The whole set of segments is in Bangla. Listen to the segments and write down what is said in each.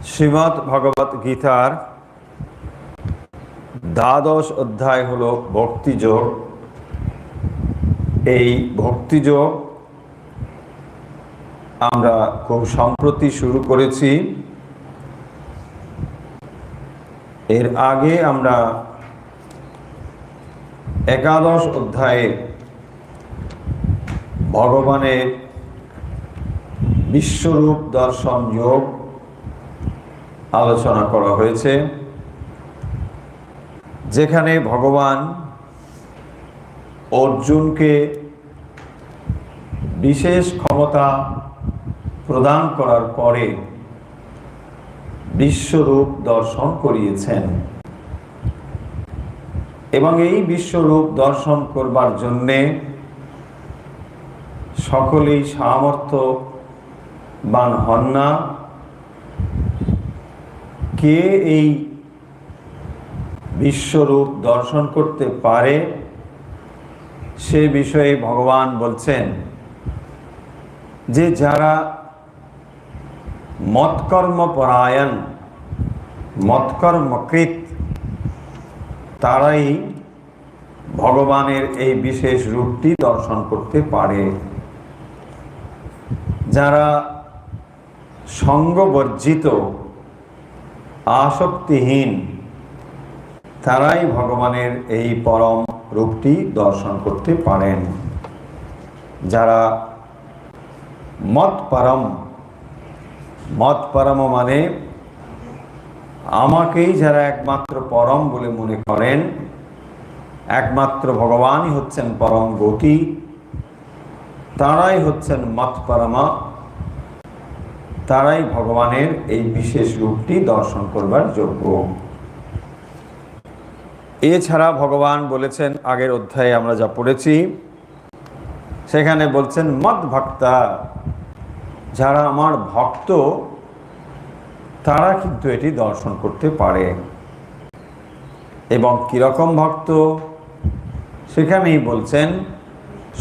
শ্রীমদ্ ভগবত গীতার দ্বাদশ অধ্যায় হল ভক্তিযোগ। এই ভক্তিযোগ আমরা খুব সম্প্রতি শুরু করেছি। এর আগে আমরা একাদশ অধ্যায়ে ভগবানের বিশ্বরূপ দর্শন যোগ আলোচনা করা হয়েছে, যেখানে ভগবান অর্জুনকে বিশেষ ক্ষমতা প্রদান করার পরে বিশ্বরূপ দর্শন করিয়েছেন এবং এই বিশ্বরূপ দর্শন করবার জন্যে সকলেই সামর্থ্যবান হন না। কে এই বিশ্বরূপ দর্শন করতে পারে সে বিষয়ে ভগবান বলছেন যে যারা মৎকর্মপরায়ণ মৎকর্মকৃত তারাই ভগবানের এই বিশেষ রূপটি দর্শন করতে পারে। যারা সঙ্গবর্জিত আসক্তিহীন তারাই ভগবানের এই পরম রূপটি দর্শন করতে পারেন। যারা মৎপরম মানে আমাকেই যারা একমাত্র পরম বলে মনে করেন, একমাত্র ভগবানই হচ্ছেন পরম গতি, তারাই হচ্ছেন মৎপরমা, তারাই ভগবানের এই বিশেষ রূপটি দর্শন করবার যোগ্য। এছাড়া ভগবান বলেছেন, আগের অধ্যায়ে আমরা যা পড়েছি সেখানে বলছেন মদ ভক্তা, যারা আমার ভক্ত তারা কিন্তু এটি দর্শন করতে পারে। এবং কিরকম ভক্ত সেখানেই বলছেন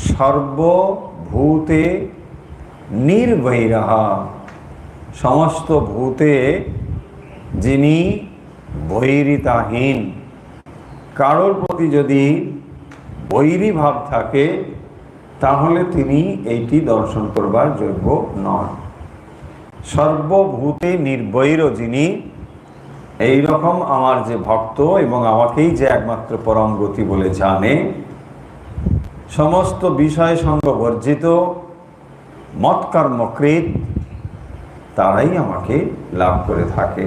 সর্বভূতে নির্বৈরহা, সমস্ত ভূতে যিনি বৈরিতাহীন, কারোর প্রতি যদি বৈরী ভাব থাকে তাহলে তিনি এইটি দর্শন করবার যোগ্য নন। সর্বভূতে নির্বৈর যিনি, এই রকম আমার যে ভক্ত এবং আমাকেই যে একমাত্র পরম গতি বলে জানে, সমস্ত বিষয় সঙ্গ বর্জিত মৎকর্মকৃত তারাই আমাকে লাভ করে থাকে।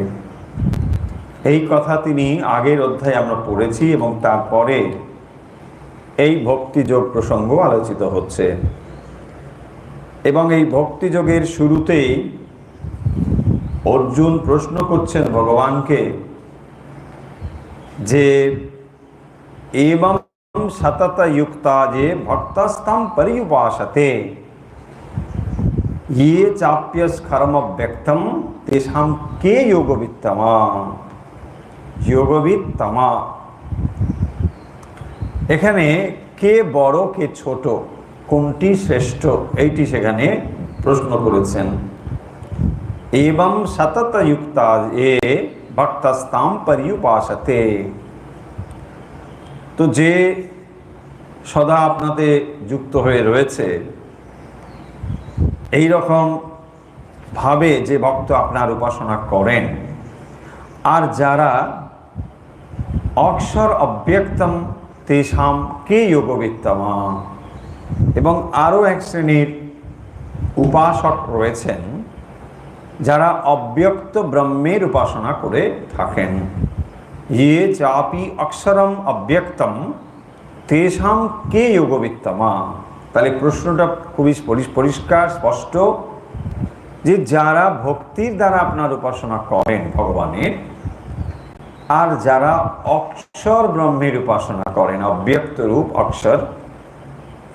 এই কথা তিনি আগের অধ্যায়ে আমরা পড়েছি এবং তারপরে এই ভক্তিযোগ প্রসঙ্গ আলোচিত হচ্ছে। এবং এই ভক্তিযোগের শুরুতেই অর্জুন প্রশ্ন করছেন ভগবানকে যে এবং সতত যুক্তা যে ভক্তস্তম পরিউপাসতে ये चाप्यस्कर्म व्यक्तम तेषां के योगवित्तमा যোগবিত্তমা। এখানে কে বড় কে ছোট, কোনটি শ্রেষ্ঠ, এইটি সেখানে প্রশ্ন করেছেন। এবং সতত যুক্তা এ ভক্তস্তাম পরিউপাসতে, তো যে সদা আপনাতে যুক্ত হয়ে রয়েছে, এই রকম ভাবে যে ভক্ত আপনার উপাসনা করেন, আর যারা অক্ষর অব্যক্তম তেষাম কে যোগবিত্তমা, এবং আরও এক শ্রেণীর উপাসক রয়েছেন যারা অব্যক্ত ব্রহ্মের উপাসনা করে থাকেন। ইয়ে চাপি অক্ষরম অব্যক্তম তেষাম কে যোগবিত্তমা। তাহলে প্রশ্নটা খুবই পরিষ্কার স্পষ্ট যে যারা ভক্তির দ্বারা আপনার উপাসনা করেন ভগবানের, আর যারা অক্ষর ব্রহ্মের উপাসনা করেন, অব্যক্ত রূপ অক্ষর,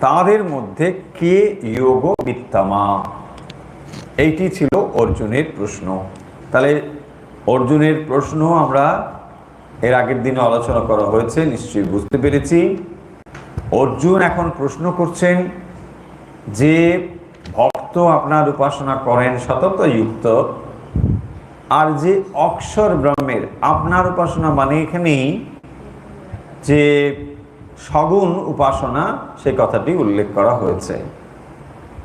তাদের মধ্যে কে যোগবিত্তমা, এইটি ছিল অর্জুনের প্রশ্ন। তাহলে অর্জুনের প্রশ্ন আমরা এর আগের দিনে আলোচনা করা হয়েছে, নিশ্চয়ই বুঝতে পেরেছি। অর্জুন এখন প্রশ্ন করছেন যে ভক্ত আপনার উপাসনা করেন সতত যুক্ত, আর যে অক্ষর ব্রহ্মের আপনার উপাসনা মানে এখানেই যে সগুণ উপাসনা সে কথাটি উল্লেখ করা হয়েছে।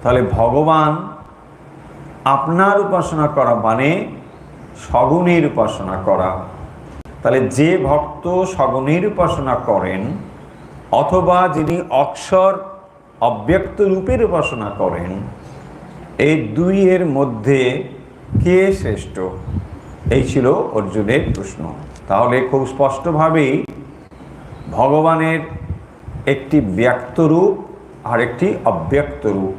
তাহলে ভগবান আপনার উপাসনা করা মানে সগুণের উপাসনা করা। তাহলে যে ভক্ত সগুণের উপাসনা করেন অথবা যিনি অক্ষর অব্যক্ত রূপের উপাসনা করেন, এই দুইয়ের মধ্যে কে শ্রেষ্ঠ? এই ছিল অর্জুনের প্রশ্ন। তাহলে খুব স্পষ্টভাবেই ভগবানের একটি ব্যক্ত রূপ আর একটি অব্যক্ত রূপ,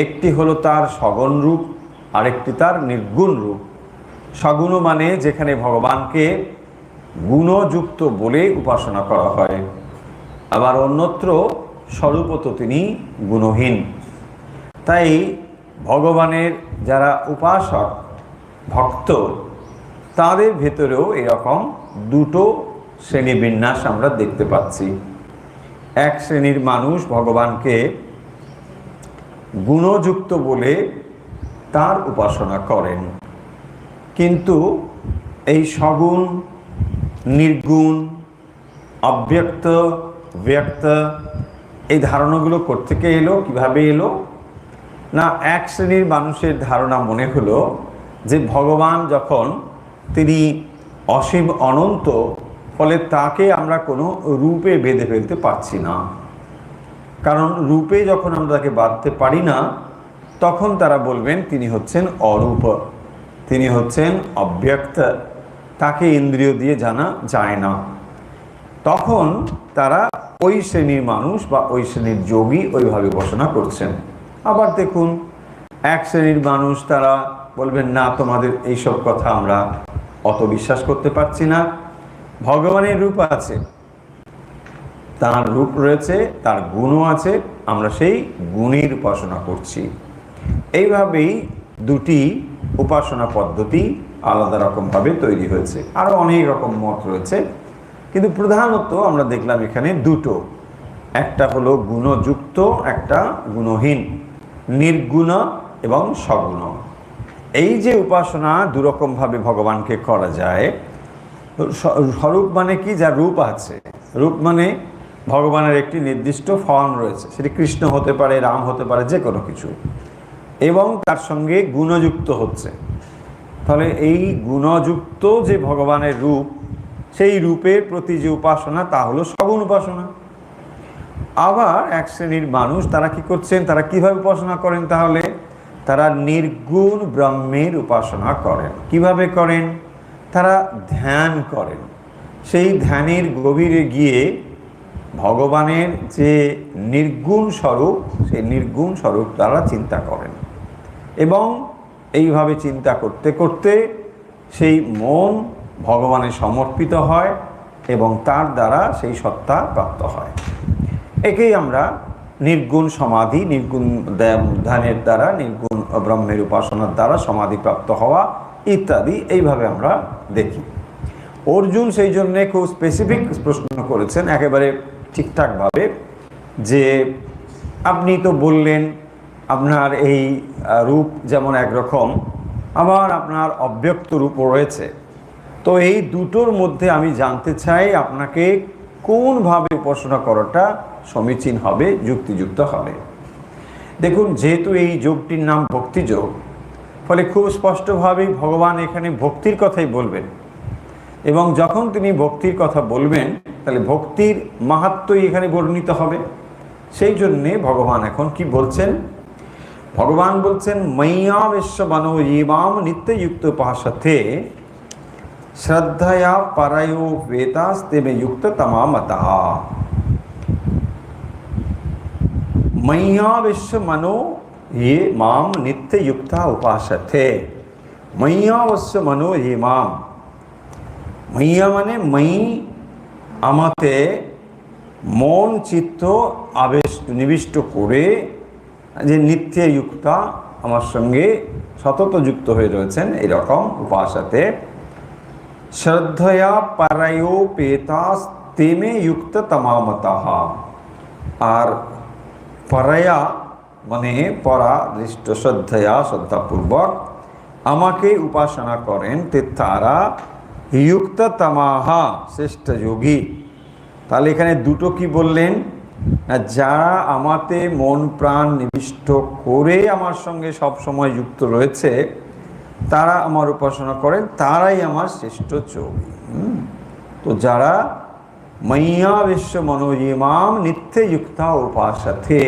একটি হলো তার সগুণ রূপ আর একটি তার নির্গুণ রূপ। সগুণ মানে যেখানে ভগবানকে গুণযুক্ত বলে উপাসনা করা হয়, আবার অন্যত্র স্বরূপত তিনি গুণহীন। তাই ভগবানের যারা উপাসক ভক্ত তাদের ভেতরেও এরকম দুটো শ্রেণীবিন্যাস আমরা দেখতে পাচ্ছি। এক শ্রেণীর মানুষ ভগবানকে গুণযুক্ত বলে তার উপাসনা করেন, কিন্তু এই সগুণ, নির্গুণ, অব্যক্ত, ব্যক্ত এই ধারণাগুলো কোত্থেকে এলো, কিভাবে এলো? না, এক শ্রেণীর মানুষের ধারণা মনে হলো যে ভগবান যখন তিনি অসীম অনন্ত, ফলে তাকে আমরা কোনো রূপে বেঁধে ফেলতে পারছি না। কারণ রূপে যখন আমরা তাকে বাঁধতে পারি না, তখন তারা বলবেন তিনি হচ্ছেন অরূপ, তিনি হচ্ছেন অব্যক্ত, তাকে ইন্দ্রিয় দিয়ে জানা যায় না। তখন তারা ওই শ্রেণীর মানুষ বা ওই শ্রেণীর যোগী ওইভাবে উপাসনা করছেন। আবার দেখুন, এক শ্রেণীর মানুষ তারা বলবেন না, তোমাদের এইসব কথা আমরা অত বিশ্বাস করতে পারছি না, ভগবানের রূপ আছে, তার রূপ রয়েছে, তার গুণও আছে, আমরা সেই গুণের উপাসনা করছি। এইভাবেই দুটি উপাসনা পদ্ধতি আলাদা রকমভাবে তৈরি হয়েছে। আরও অনেক রকম মত রয়েছে, কিন্তু প্রধানত আমরা দেখলাম এখানে দুটো, একটা হলো গুণযুক্ত, একটা গুণহীন, নির্গুণ এবং সগুণ। এই যে উপাসনা দুরকমভাবে ভগবানকে করা যায়। স্বরূপ মানে কি? যা রূপ আছে, রূপ মানে ভগবানের একটি নির্দিষ্ট ফর্ম রয়েছে, সেটি কৃষ্ণ হতে পারে, রাম হতে পারে, যে কোনো কিছু, এবং তার সঙ্গে গুণযুক্ত হচ্ছে। তাহলে এই গুণযুক্ত যে ভগবানের রূপ, সেই রূপের প্রতি যে উপাসনা তা হলো সগুণ উপাসনা। আবার এক শ্রেণীর মানুষ তারা কি করছেন, তারা কিভাবে উপাসনা করেন? তাহলে তারা নির্গুণ ব্রহ্মের উপাসনা করেন। কিভাবে করেন? তারা ধ্যান করেন। সেই ধ্যানের গভীরে গিয়ে ভগবানের যে নির্গুণ স্বরূপ, সেই নির্গুণ স্বরূপ তারা চিন্তা করেন, এবং এইভাবে চিন্তা করতে করতে সেই মন ভগবানে সমর্পিত হয় এবং তার দ্বারা সেই সত্তা প্রাপ্ত হয়। একেই আমরা নির্গুণ সমাধি, নির্গুণ ধ্যানের দ্বারা, নির্গুণ ব্রহ্মের উপাসনার দ্বারা সমাধি প্রাপ্ত হওয়া ইত্যাদি এইভাবে আমরা দেখি। অর্জুন সেই জন্যে খুব স্পেসিফিক প্রশ্ন করেছেন একেবারে ঠিকঠাকভাবে, যে আপনি তো বললেন আপনার এই রূপ যেমন একরকম, আবার আপনার অব্যক্ত রূপও রয়েছে, তো এই দুটোর মধ্যে আমি জানতে চাই আপনাকে কোনভাবে উপাসনা করাটা সমীচীন হবে, যুক্তিযুক্ত হবে। দেখুন, যেহেতু এই যোগটির নাম ভক্তিযোগ, ফলে খুব স্পষ্টভাবেই ভগবান এখানে ভক্তির কথাই বলবেন, এবং যখন তিনি ভক্তির কথা বলবেন তাহলে ভক্তির মাহাত্ম্যই এখানে বর্ণিত হবে। সেই জন্যে ভগবান এখন কি বলছেন? ভগবান বলছেন, ময়্যাবেশ্য মনো ইমাম নিত্যযুক্ত উপাসতে শ্রদ্ধয়া পরয়ো বেতাস্তেমে যুক্ত তমামতঃ। ময়্যাবেশ্য মনো ये माम नित्य युक्ता उपासते। मय्यावश्य मनो ये माम, मय्या মানে মই, আমাতে মন চিত্ত আবেশ নিবিষ্ট করে যে নিত্য যুক্তা, আমার সঙ্গে সতত যুক্ত হয়ে রয়েছেন, এরকম উপাসতে শ্রদ্ধয়া পরয়োপেতাস তেমে যুক্ত তমামতঃ। আর পরয়া মানে পরা দৃষ্ট, শ্রদ্ধয়া শ্রদ্ধাপূর্বক, আমাকে উপাসনা করেন তে তারা যুক্ততমাহা শ্রেষ্ঠ যোগী। তাহলে এখানে দুটো কি বললেন না, যারা আমাতে মন প্রাণ নিবিষ্ট করে আমার সঙ্গে সব সময় যুক্ত রয়েছে, তারা আমার উপাসনা করেন, তারাই আমার শ্রেষ্ঠ যোগী। তো যারা ময়্যা বিশ্ব মনোজিমাম নিত্যে যুক্তা উপাসতে,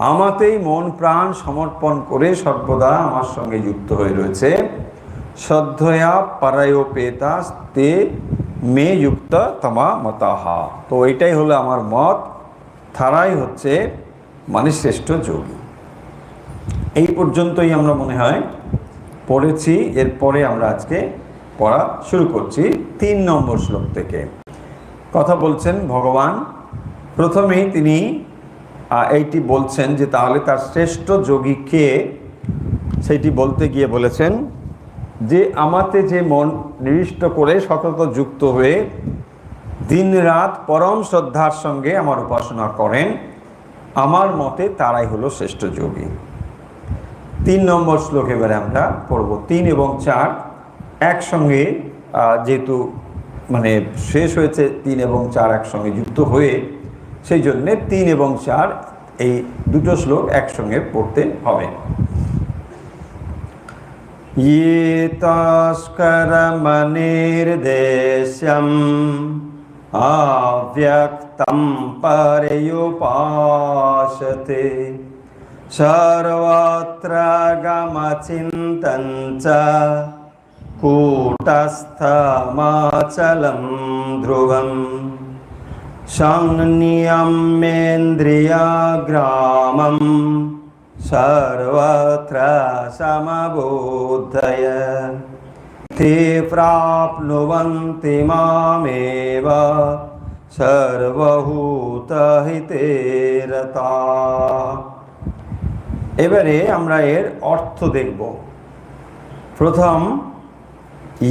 আমাতেই মন প্রাণ সমর্পণ করে সর্বদা আমার সঙ্গে যুক্ত হয়ে রয়েছে, শ্রদ্ধয়া পরায়োপেতা তে মে যুক্ত তমা মতাহা। তো এটাই হলো আমার মত, তারাই হচ্ছে মানে শ্রেষ্ঠ যোগী। এই পর্যন্তই আমরা মনে হয় পড়েছি। এরপরে আমরা আজকে পড়া শুরু করছি 3 নম্বর শ্লোক থেকে। কথা বলছেন ভগবান। প্রথমেই তিনি এইটি বলছেন যে তাহলে তার শ্রেষ্ঠ যোগী কে, সেইটি বলতে গিয়ে বলেছেন যে আমাতে যে মন নিবিষ্ট করে সতত যুক্ত হয়ে দিন রাত পরম শ্রদ্ধার সঙ্গে আমার উপাসনা করেন, আমার মতে তারাই হলো শ্রেষ্ঠ যোগী। 3 নম্বর শ্লোক এবারে আমরা পড়ব। 3 এবং 4 একসঙ্গে, যেহেতু মানে শেষ হয়েছে 3 এবং 4 একসঙ্গে যুক্ত হয়ে, সেই জন্যে 3 এবং 4 এই দুটো শ্লোক একসঙ্গে পড়তে হবে। ये तस्करमनिर्देश्यम् अव्यक्तं पर्युपासते सर्वत्र गमचिन्तं च कूटस्थमचलं ध्रुवम् संनियम्येन्द्रियग्रामम् सर्वत्र समबुद्धय ते प्राप्नुवन्ति मामेव सर्वभूतहिते रताः। এবারে আমরা এর অর্থ দেখব। প্রথম,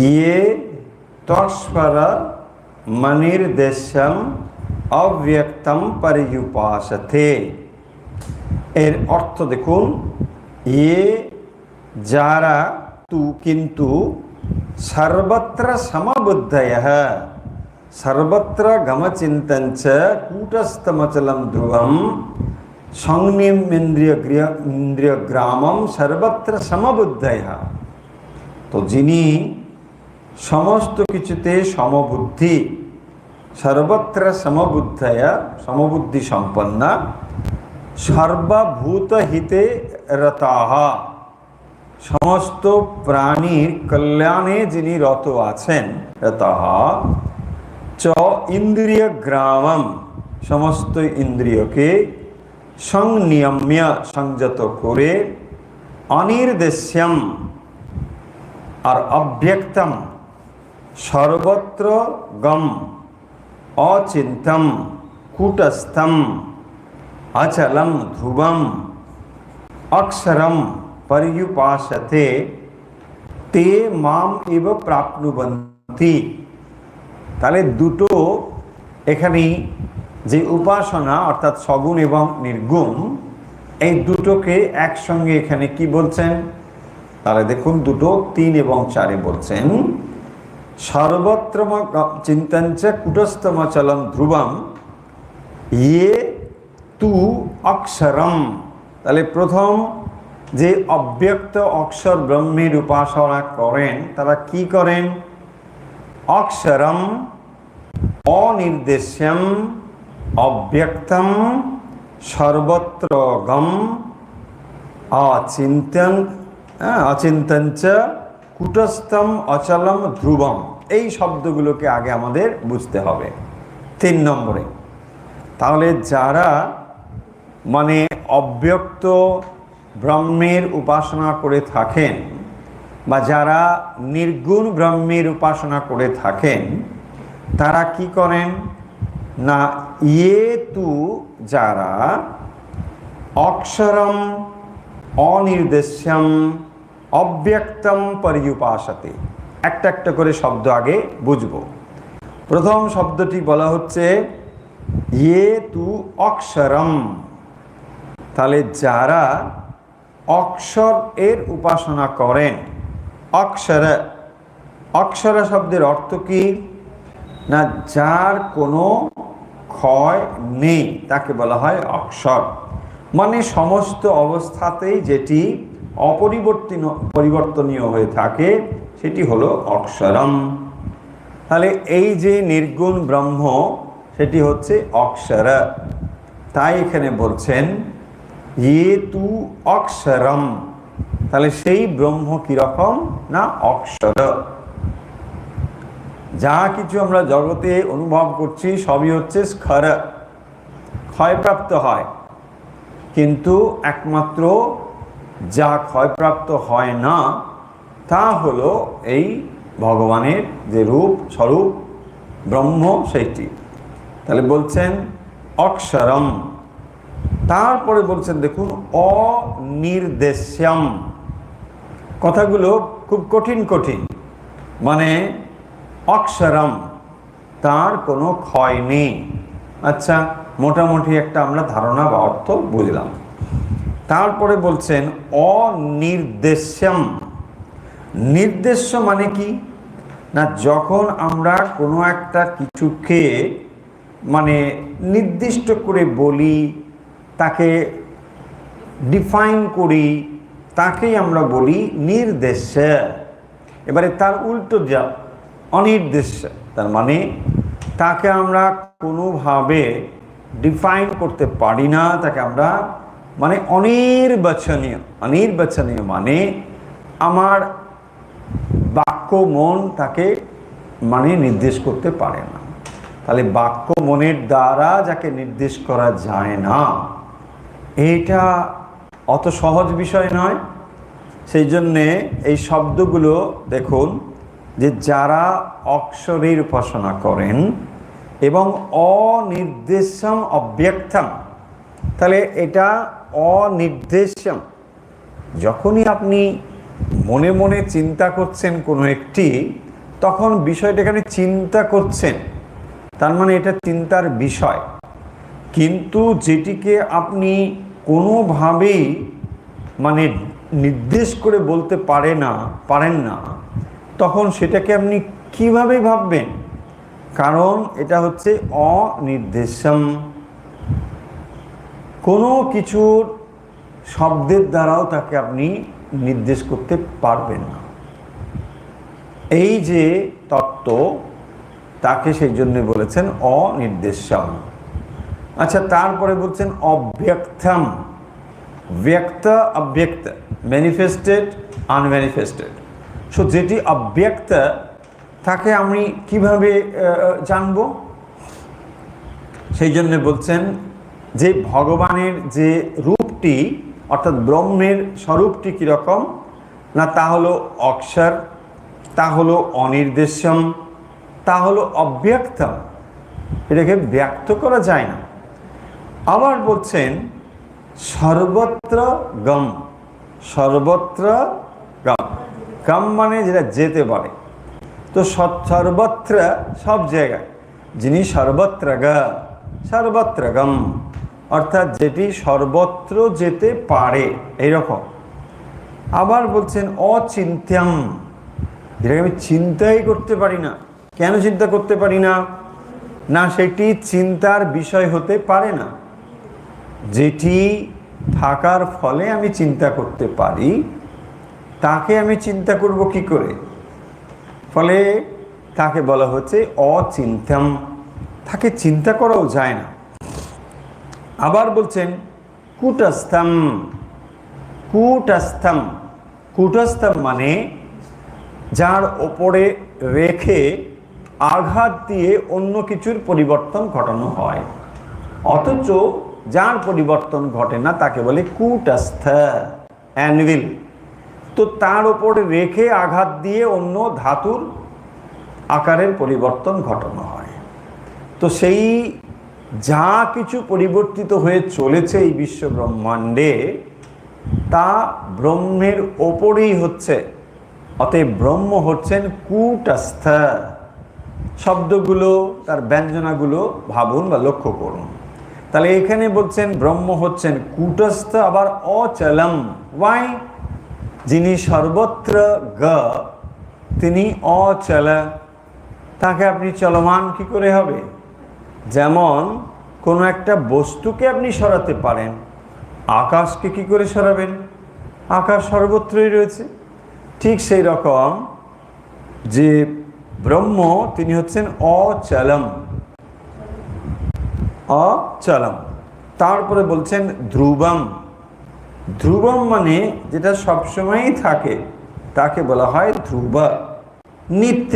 ইয়ে তস্পর মনির্দেশ্যম অব্যক্তম পর্যুপাসতে। এর অর্থ দেখুন, ইয়ে যারা, তু কিন্তু, সর্বত্র সমবুদ্ধয়ঃ সর্বত্র গমচিন্তঞ্চ কূটস্থমচলম ধ্রুবম সংনিয়মেন্দ্রিয়গ্রামম সর্বত্র সমবুদ্ধয়ঃ। তো যিনি সমস্ত কিছুতে সমবুদ্ধি, সর্বত্র সমবুদ্ধয় সমবুদ্ধি সম্পন্না, সর্বভূত হিতে রতাহ সমস্ত প্রাণীর কল্যাণে যিনি রত আছেন, রতাহ চ ইন্দ্রিয় গ্রামম সমস্ত ইন্দ্রিয়কে সংনিয়ম্য সংযত করে, অনির্দেশ্যম আর অব্যক্তম সর্বত্র গম অচিন্তম কূটস্থম অচলম ধ্রুবম অক্ষরম পর্যুপাসতে তে মাম এব প্রাপ্নুবন্তি। তাহলে দুটো এখানে যে উপাসনা অর্থাৎ সগুণ এবং নির্গুণ, এই দুটোকে একসঙ্গে এখানে কি বলছেন, তাহলে দেখুন দুটো 3 এবং 4 বলছেন সর্বত্র চিন্তঞ্চ কূটস্থমচলম ধ্রুবম ইয়ে তু অক্ষরম। তাহলে প্রথম যে অব্যক্ত অক্ষর ব্রহ্মের উপাসনা করেন, তারা কি করেন, অক্ষরম অনির্দেশ্যম অব্যক্তম সর্বত্র গম অচিন্তঞ্চ কূটস্থম অচলম ধ্রুবম। এই শব্দগুলোকে আগে আমাদের বুঝতে হবে 3 নম্বরে। তাহলে যারা মানে অব্যক্ত ব্রহ্মের উপাসনা করে থাকেন বা যারা নির্গুণ ব্রহ্মের উপাসনা করে থাকেন, তারা কি করেন না, ইয়ে তু যারা অক্ষরম অনির্দেশ্যম অব্যক্তম পর্যুপাসতে। একটা একটা করে শব্দ আগে বুঝব। প্রথম শব্দটি বলা হচ্ছে ইয়ে তু অক্ষরম। তাহলে যারা অক্ষর এর উপাসনা করেন, অক্ষর। অক্ষর শব্দের অর্থ কি? না, যার কোনো ক্ষয় নেই তাকে বলা হয় অক্ষর। মানে সমস্ত অবস্থাতেই যেটি পরিবর্তনীয় হয়ে থাকে সেটি হলো অক্ষরম। তাহলে এই যে নির্গুণ ব্রহ্ম সেটি হচ্ছে অক্ষর। তাই এখানে বলছেন ইয়ে তু অক্ষরম। তাহলে সেই ব্রহ্ম কিরকম? না অক্ষর। যা কিছু আমরা জগতে অনুভব করছি সবই হচ্ছে স্খর, ক্ষয়প্রাপ্ত হয়। কিন্তু একমাত্র যা ক্ষয়প্রাপ্ত হয় না তা হলো এই ভগবানের যে রূপ স্বরূপ ব্রহ্ম সেইটি। তাহলে বলছেন অক্ষরম। তারপরে বলছেন দেখুন অনির্দেশ্যম। কথাগুলো খুব কঠিন কঠিন। মানে অক্ষরম, তার কোনো ক্ষয় নেই। আচ্ছা, মোটামুটি একটা আমরা ধারণা বা অর্থ বুঝলাম। তারপরে বলছেন অনির্দেশ্যম। নির্দেশ্য মানে কি? না, যখন আমরা কোনো একটা কিছুকে মানে নির্দিষ্ট করে বলি, তাকে ডিফাইন করি, তাকেই আমরা বলি নির্দেশ্য। এবারে তার উল্টো যা অনির্দেশ্য, তার মানে তাকে আমরা কোনোভাবে ডিফাইন করতে পারি না, তাকে আমরা মানে অনির্বাচনীয়। অনির্বাচনীয় মানে আমার বাক্য মন তাকে মানে নির্দেশ করতে পারে না। তাহলে বাক্য মনের দ্বারা যাকে নির্দেশ করা যায় না, এটা অত সহজ বিষয় নয়। সেই জন্যে এই শব্দগুলো দেখুন যে যারা অক্ষরের উপাসনা করেন এবং অনির্দেশ্যম অব্যক্তম, তাহলে এটা অনির্দেশ্যম। যখনই আপনি মনে মনে চিন্তা করছেন কোনো একটি, তখন বিষয়টা এখানে চিন্তা করছেন, তার মানে এটা চিন্তার বিষয়। কিন্তু যেটিকে আপনি কোনোভাবেই মানে নির্দেশ করে বলতে পারেন না, তখন সেটাকে আপনি কিভাবে ভাববেন? কারণ এটা হচ্ছে অনির্দেশ্যম। কোনো কিছুর শব্দের দ্বারাও তাকে আপনি নির্দেশ করতে পারবেন না। এই যে তত্ত্ব, তাকে সেই জন্য বলেছেন অনির্দেশ্যম। আচ্ছা, তারপরে বলছেন অব্যক্তম। ব্যক্ত অব্যক্ত, ম্যানিফেস্টেড আনম্যানিফেস্টেড। সো যেটি অব্যক্ত তাকে আমি কিভাবে জানব? সেই জন্য বলছেন যে ভগবানের যে রূপটি অর্থাৎ ব্রহ্মের স্বরূপটি কীরকম? না, তা হলো অক্ষর, তা হলো অনির্দেশ্যম, তা হলো অব্যক্তম। এটাকে ব্যক্ত করা যায় না। আবার বলছেন সর্বত্র গম। সর্বত্র গম, গম মানে যেটা যেতে পারে। তো সর্বত্র সব জায়গায়, যিনি সর্বত্র সর্বত্র গম, অর্থাৎ যেটি সর্বত্র যেতে পারে এইরকম। আবার বলছেন অচিন্ত্যম, যেটাকে আমি চিন্তাই করতে পারি না। কেন চিন্তা করতে পারি না? না, সেটি চিন্তার বিষয় হতে পারে না। যেটি থাকার ফলে আমি চিন্তা করতে পারি, তাকে আমি চিন্তা করব কি করে? ফলে তাকে বলা হচ্ছে অচিন্ত্যম, তাকে চিন্তা করাও যায় না। আবার বলছেন কূটস্থম। কূটস্থম, কূটস্থম মানে যার ওপরে রেখে আঘাত দিয়ে অন্য কিছুর পরিবর্তন ঘটানো হয়, অথচ যার পরিবর্তন ঘটে না তাকে বলে কূটস্থ, অ্যানভিল। তো তার ওপরে রেখে আঘাত দিয়ে অন্য ধাতুর আকারের পরিবর্তন ঘটানো হয়। তো সেই যা কিছু পরিবর্তিত হয়ে চলেছে এই বিশ্ব ব্রহ্মাণ্ডে, তা ব্রহ্মের ওপরেই হচ্ছে। অতএব ব্রহ্ম হচ্ছেন কূটস্থ। শব্দগুলো তার ব্যঞ্জনাগুলো ভাবুন বা লক্ষ্য করুন। তাহলে এখানে বলছেন ব্রহ্ম হচ্ছেন কূটস্থ, আবার অচলম। ওয়াই? যিনি সর্বত্র গ, তিনি অচল। তাকে আপনি চলমান কি করে হবে? যেমন কোনো একটা বস্তুকে আপনি সরাতে পারেন, আকাশকে কি করে সরাবেন? আকাশ সর্বত্রই রয়েছে। ঠিক সেই রকম যে ব্রহ্ম, তিনি হচ্ছেন অচলম, অচলম। তারপরে বলছেন ধ্রুবম। ধ্রুবম মানে যেটা সবসময়ই থাকে, তাকে বলা হয় ধ্রুব। নিত্য,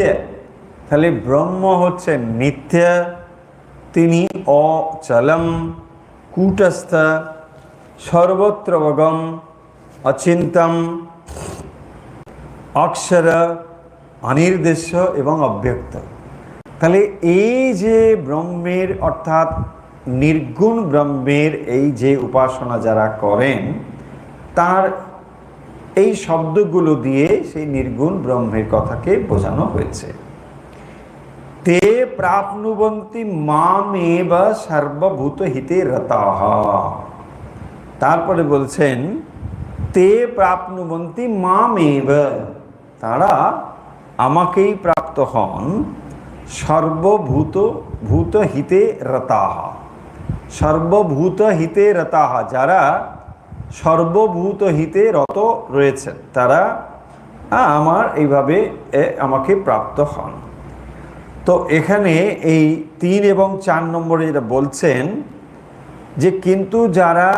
তাহলে ব্রহ্ম হচ্ছে নিত্য, তিনি অচলম, কূটস্থ, সর্বত্রবগম, অচিন্তম, অক্ষর, অনির্দেশ্য এবং অব্যক্ত। তাহলে এই যে ব্রহ্মের অর্থাৎ নির্গুণ ব্রহ্মের এই যে উপাসনা যারা করেন, তার এই শব্দগুলো দিয়ে সেই নির্গুণ ব্রহ্মের কথাকে বোঝানো হয়েছে। তে প্রাপ্নুবন্তি মামেব সর্বভূত হিতে রতাহ। তারপরে বলছেন তে প্রাপ্নুবন্তি মামেব, তারা আমাকেই প্রাপ্ত হন, সর্বভূত ভূত হিতে রতাহ। সর্বভূত হিতে রতাহ, যারা সর্বভূত হিতে রত রয়েছেন, তারা আমার এইভাবে আমাকে প্রাপ্ত হন। তো এখানে এই 3 এবং 4 নম্বরে যেটা বলছেন যে কিন্তু যারা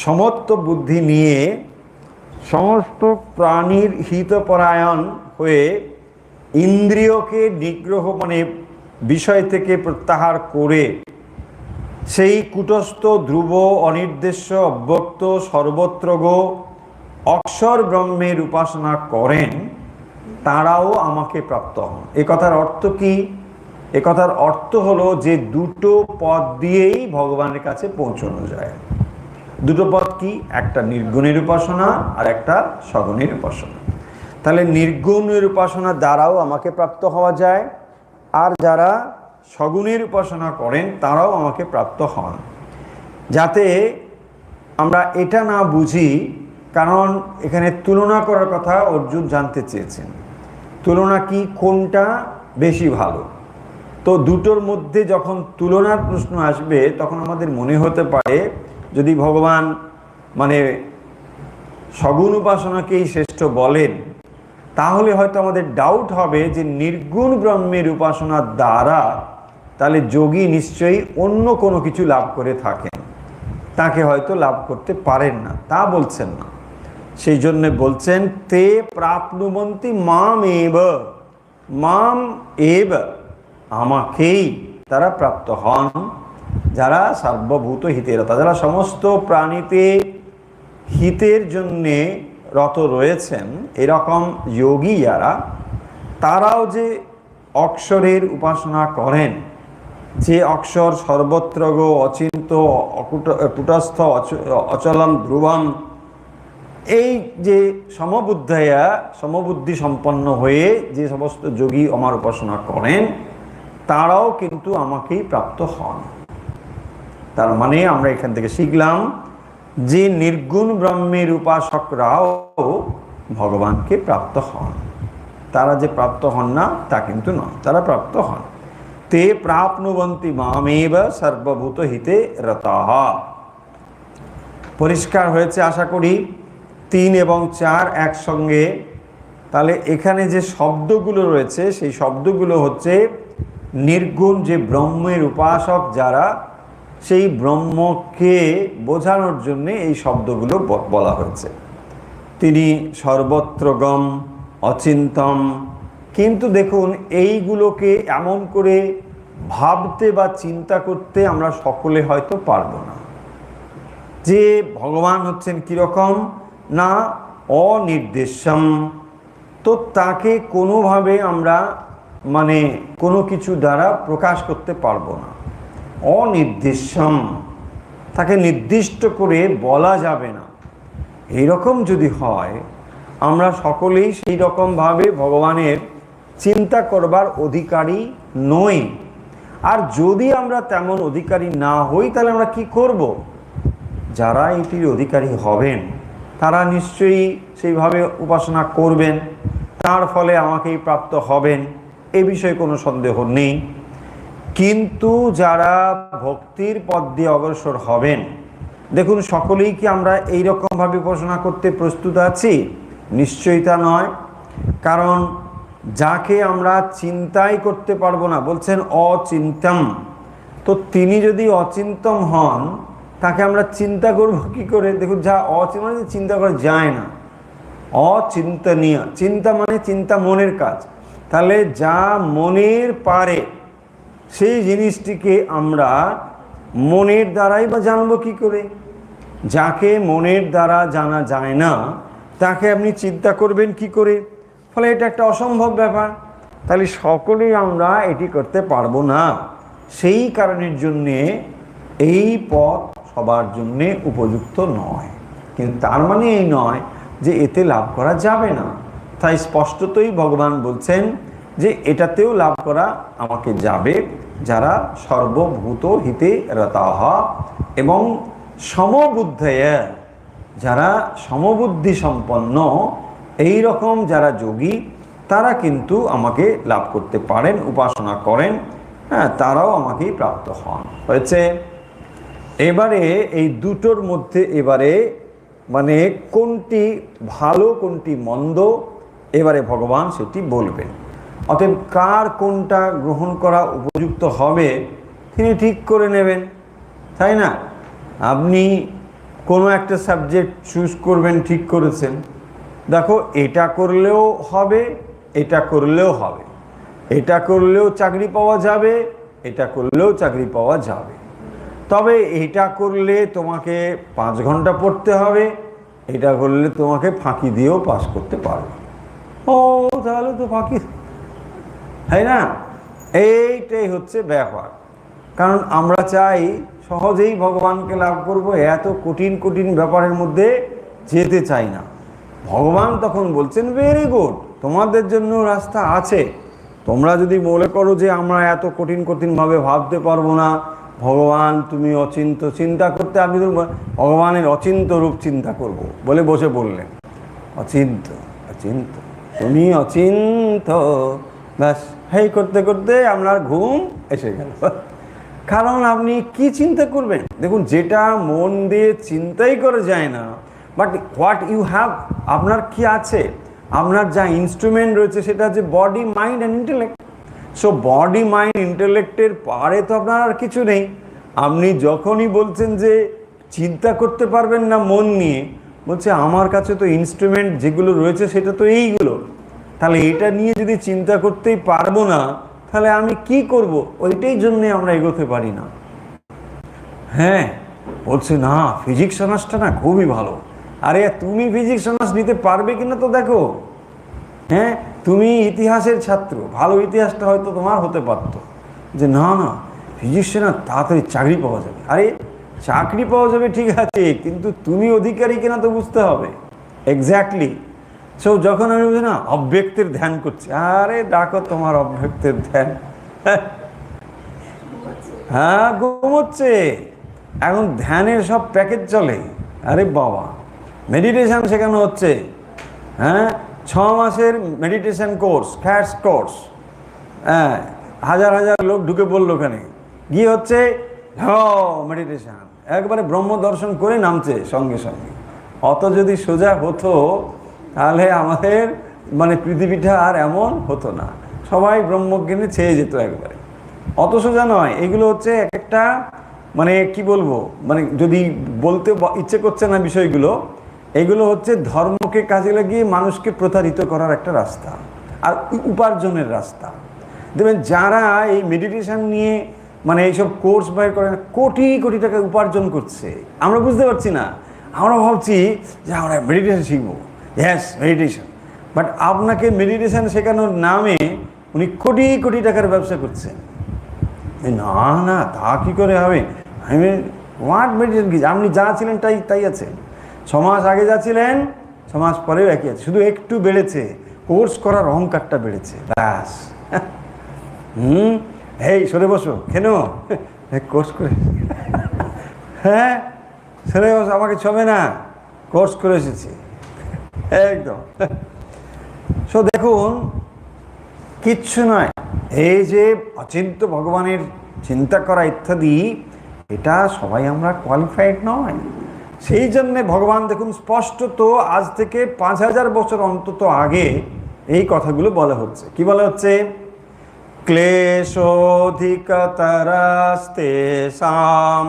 সমত্ব বুদ্ধি নিয়ে সমস্ত প্রাণীর হিতপরায়ণ হয়ে ইন্দ্রিয়কে নিগ্রহ মানে বিষয় থেকে প্রত্যাহার করে সেই কূটস্থ, ধ্রুব, অনির্দেশ্য, অব্যক্ত, সর্বত্রগ অক্ষর ব্রহ্মের উপাসনা করেন, তারাও আমাকে প্রাপ্ত হন। এ কথার অর্থ কি? এ কথার অর্থ হলো যে দুটো পথ দিয়েই ভগবানের কাছে পৌঁছানো যায়। দুটো পথ কি? একটা নির্গুণের উপাসনা আর একটা সগুণের উপাসনা। তাহলে নির্গুণের উপাসনা দ্বারাও আমাকে প্রাপ্ত হওয়া যায়, আর যারা সগুণের উপাসনা করেন তারাও আমাকে প্রাপ্ত হন। যাতে আমরা এটা না বুঝি, কারণ এখানে তুলনা করার কথা অর্জুন জানতে চেয়েছেন। তুলনা কি? কোনটা বেশি ভালো? তো দুটোর মধ্যে যখন তুলনার প্রশ্ন আসবে, তখন আমাদের মনে হতে পারে যদি ভগবান মানে সগুণ উপাসনাকেই শ্রেষ্ঠ বলেন, তাহলে হয়তো আমাদের ডাউট হবে যে নির্গুণ ব্রহ্মের উপাসনার দ্বারা তাহলে যোগী নিশ্চয়ই অন্য কোনো কিছু লাভ করে থাকেন, তাকে হয়তো লাভ করতে পারেন না। তা বলছেন না, সেই জন্য বলছেন তে প্রাপ্নুবন্তি মাম এব, মাম এব, আমাকেই তারা প্রাপ্ত হন, যারা সর্বভূত হিতের, যারা সমস্ত প্রাণীতে হিতের জন্যে রত রয়েছেন, এরকম যোগী যারা, তারাও যে অক্ষরের উপাসনা করেন, যে অক্ষর সর্বত্রগ, অচিন্ত, কূটস্থ, অচলম, ধ্রুবম, এই যে সমবুদ্ধয়া, সমবুদ্ধি সম্পন্ন হয়ে যে সমস্ত যোগী আমার উপাসনা করেন, তারাও কিন্তু আমাকেই প্রাপ্ত হন। তার মানে আমরা এখান থেকে শিখলাম যে নির্গুণ ব্রহ্মের উপাসকরাও ভগবানকে প্রাপ্ত হন। তারা যে প্রাপ্ত হন না তা কিন্তু নয়, তারা প্রাপ্ত হন। তে প্রাপ্নুবন্তি মামেব সর্বভূত হিতে রতাহ। পরিষ্কার হয়েছে আশা করি? 3 এবং 4 একসঙ্গে। তাহলে এখানে যে শব্দগুলো রয়েছে সেই শব্দগুলো হচ্ছে নির্গুণ যে ব্রহ্মের উপাসক যারা, সেই ব্রহ্মকে বোঝানোর জন্যে এই শব্দগুলো বলা হয়েছে। তিনি সর্বত্রগম, অচিন্তম। কিন্তু দেখুন, এইগুলোকে এমন করে ভাবতে বা চিন্তা করতে আমরা সকলে হয়তো পারবো না যে ভগবান হচ্ছেন কীরকম না অনির্দেশ্যম। তো তাকে কোনোভাবে আমরা মানে কোনো কিছু দ্বারা প্রকাশ করতে পারবো না। অনির্দেশ্যম, তাকে নির্দিষ্ট করে বলা যাবে না। এইরকম যদি হয়, আমরা সকলেই সেই রকমভাবে ভগবানের চিন্তা করবার অধিকারী নই। আর যদি আমরা তেমন অধিকারী না হই, তাহলে আমরা কি করব? যারা এটির অধিকারী হবেন, তারা নিশ্চয়ই সেইভাবে উপাসনা করবেন, তার ফলে আমাকেই প্রাপ্ত হবেন, এ বিষয়ে কোনো সন্দেহ নেই। কিন্তু যারা ভক্তির পথ দিয়ে অগ্রসর হবেন, দেখুন সকলেই কি আমরা এই রকমভাবে উপাসনা করতে প্রস্তুত আছি? নিশ্চয়ই তা নয়। কারণ যাকে আমরা চিন্তাই করতে পারবো না, বলছেন অচিন্তম, তো তিনি যদি অচিন্তম হন তাকে আমরা চিন্তা করব কি করে? দেখুন, যা অচিন্ত চিন্তা করা যায় না, অচিন্তনীয়। চিন্তা মানে চিন্তা মনের কাজ। তাহলে যা মনের পারে সেই জিনিসটিকে আমরা মনের দ্বারাই বা জানবো কি করে? যাকে মনের দ্বারা জানা যায় না তাকে আপনি চিন্তা করবেন কি করে? ফলে এটা একটা অসম্ভব ব্যাপার। তাহলে সকলেই আমরা এটি করতে পারবো না। সেই কারণের জন্যে এই পথ সবার জন্যে উপযুক্ত নয়। কিন্তু তার মানে এই নয় যে এতে লাভ করা যাবে না। তাই স্পষ্টতই ভগবান বলছেন যে এটাতেও লাভ করা আমাকে যাবে, যারা সর্বভূত হিতে রতাহ এবং সমবুদ্ধয়, যারা সমবুদ্ধি সম্পন্ন, এই রকম যারা যোগী, তারা কিন্তু আমাকে লাভ করতে পারেন, উপাসনা করেন, হ্যাঁ, তারাও আমাকেই প্রাপ্ত হন। হয়েছে? এবারে এই দুটোর মধ্যে এবারে মানে কোনটি ভালো কোনটি মন্দ এবারে ভগবান সেটি বলবেন। অতএব কার কোনটা গ্রহণ করা উপযুক্ত হবে তিনি ঠিক করে নেবেন, তাই না? আপনি কোনো একটা সাবজেক্ট চুজ করবেন, ঠিক করেছেন, দেখো এটা করলেও হবে, এটা করলেও হবে, এটা করলেও চাকরি পাওয়া যাবে, এটা করলেও চাকরি পাওয়া যাবে, তবে এটা করলে তোমাকে 5 ঘন্টা পড়তে হবে, এটা করলে তোমাকে ফাঁকি দিয়েও পাস করতে পারবে। ও তাহলে তো ফাঁকি, তাই না? এইটাই হচ্ছে ব্যাপার। কারণ আমরা চাই সহজেই ভগবানকে লাভ করব, এত কঠিন কঠিন ব্যাপারের মধ্যে যেতে চাই না। ভগবান তখন বলছেন ভেরি গুড, তোমাদের জন্য রাস্তা আছে। তোমরা যদি মনে করো যে আমরা এত কঠিন কঠিনভাবে ভাবতে পারবো না, ভগবান তুমি অচিন্ত, চিন্তা করতে আমি ভগবানের অচিন্ত রূপ চিন্তা করব বলে বসে বললেন। অচিন্ত অচিন্ত, তুমি অচিন্ত, ব্যাস হেই করতে করতে আপনার ঘুম এসে গেল। কারণ আপনি কি চিন্তা করবেন? দেখুন, যেটা মন দিয়ে চিন্তাই করা যায় না, বাট হোয়াট ইউ হ্যাভ, আপনার কি আছে, আপনার যা ইনস্ট্রুমেন্ট রয়েছে সেটা হচ্ছে body, mind and intellect. So body, mind, ইন্টেলেক্টের পারে তো আপনার আর কিছু নেই। আপনি যখনই বলছেন যে চিন্তা করতে পারবেন না মন নিয়ে, বলছে আমার কাছে তো ইনস্ট্রুমেন্ট যেগুলো রয়েছে সেটা তো এইগুলো, তাহলে এটা নিয়ে যদি চিন্তা করতেই পারবো না তাহলে আমি কি করব? ওইটাই জন্যে আমরা এগোতে পারি না। হ্যাঁ, বলছে না ফিজিক্স অনার্সটা না খুবই ভালো। আরে তুমি ফিজিক্স অনার্স নিতে পারবে কিনা তো দেখো। হ্যাঁ, তুমি ইতিহাসের ছাত্র, ভালো ইতিহাসটা হয়তো তোমার হতে পারত, যে না না ফিজিক্সে না তাড়াতাড়ি চাকরি পাওয়া যাবে। আরে চাকরি পাওয়া যাবে ঠিক আছে, কিন্তু তুমি অধিকারী কিনা তো বুঝতে হবে। এক্স্যাক্টলি। সো যখন আমি বুঝি না অব্যক্তের ধ্যান করছি, আরে ডাকো তোমার অব্যক্তের ধ্যান। হ্যাঁ, ঘুমোচ্ছে। এখন ধ্যানের সব প্যাকেজ চলে। আরে বাবা, মেডিটেশন শেখানো হচ্ছে। হ্যাঁ, 6 মাসের মেডিটেশন কোর্স, ক্যাশ কোর্স। হ্যাঁ, হাজার হাজার লোক ঢুকে পড়লো ওখানে, গিয়ে হচ্ছে মেডিটেশন, একবারে ব্রহ্ম দর্শন করে নামছে সঙ্গে সঙ্গে। অত যদি সোজা হতো তাহলে আমাদের মানে পৃথিবীটা আর এমন হতো না, সবাই ব্রহ্মজ্ঞানে ছেয়ে যেত একবারে। অত সোজা নয় এগুলো, হচ্ছে এক একটা মানে কি বলবো, মানে যদি বলতে ইচ্ছে করছে না বিষয়গুলো, এগুলো হচ্ছে ধর্মকে কাজে লাগিয়ে মানুষকে প্রতারিত করার একটা রাস্তা আর উপার্জনের রাস্তা। দেখবেন যারা এই মেডিটেশন নিয়ে মানে এইসব কোর্স বাইর করে কোটি কোটি টাকা উপার্জন করছে, আমরা বুঝতে পারছি না। আমরা ভাবছি যে আমরা মেডিটেশন শিখবো, ইয়েস মেডিটেশন, বাট আপনাকে মেডিটেশন শেখানোর নামে উনি কোটি কোটি টাকার ব্যবসা করছেন। না না, তা কী করে হবে? আমি হোয়াট মেডিটেশন কি? আপনি যা ছিলেন তাই তাই আছেন। 6 মাস আগে যা ছিলেন 6 মাস পরেও একই আছে, শুধু একটু বেড়েছে, কোর্স করার অহংকারটা বেড়েছে, ব্যাস। এই সরে বসো, কেন কোর্স করে? হ্যাঁ, সরে বসো, আমাকে ছবে না, কোর্স করে এসেছি একদম। সো দেখুন, কিচ্ছু নয়, এই যে অচিন্ত্য ভগবানের চিন্তা করা ইত্যাদি, এটা সবাই আমরা কোয়ালিফাইড নয়। সেই জন্যে ভগবান দেখুন স্পষ্টত আজ থেকে 5000 বছর অন্তত আগে এই কথাগুলো বলা হচ্ছে। কি বলা হচ্ছে? ক্লেশোধিকতরস্তেষাম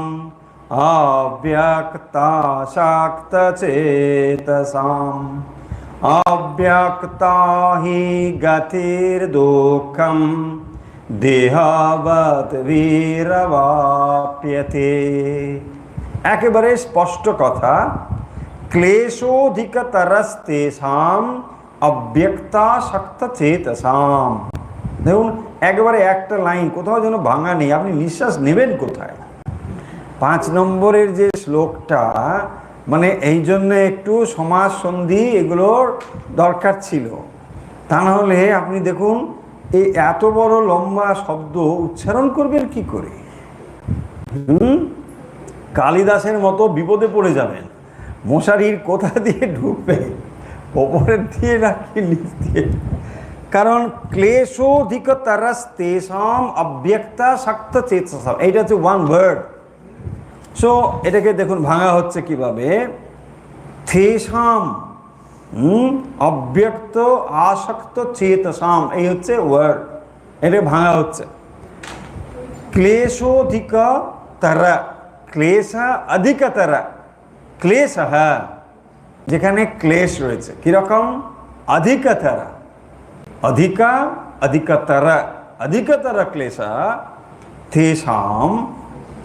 অব্যক্তাশক্তচেতসাম অব্যক্তা হি গতির্দুঃখম দেহাবৎ বীরবাপ্যতে। একেবারে স্পষ্ট কথা, ক্লেশোধিকতরস্তেষাম অব্যক্তাশক্তচেতসাম। দেখুন একেবারে একটা লাইন, কোথাও যেন ভাঙা নেই। আপনি নিঃশ্বাস নেবেন কোথায়? 5 নম্বরের যে শ্লোকটা, মানে এই জন্য একটু সমাস সন্ধি এগুলোর দরকার ছিল, তা না হলে আপনি দেখুন এই এত বড় লম্বা শব্দ উচ্চারণ করবেন কি করে? কালিদাসের মতো বিপদে পড়ে যাবেন। মশারির কোথা দিয়ে ঢুকবে, ওপরের দিয়ে নাকি নিচ দিয়ে? কারণ ক্লেশোধিকতরস্তেষাম অব্যক্তাশক্তচেতসাম, এইটা হচ্ছে ওয়ান ওয়ার্ড। সো এটাকে দেখুন ভাঙা হচ্ছে কিভাবে? থেষাম অব্যক্ত আসক্ত চেতসাম, এই হচ্ছে ওয়ার্ড, এটা ভাঙা হচ্ছে। ক্লেশোধিকতর, ক্লেশ অধিকতর, ক্লেশ, যেখানে ক্লেশ রয়েছে কিরকম? অধিকতর, অধিকা অধিকতর, অধিকতর ক্লেশ থেষাম,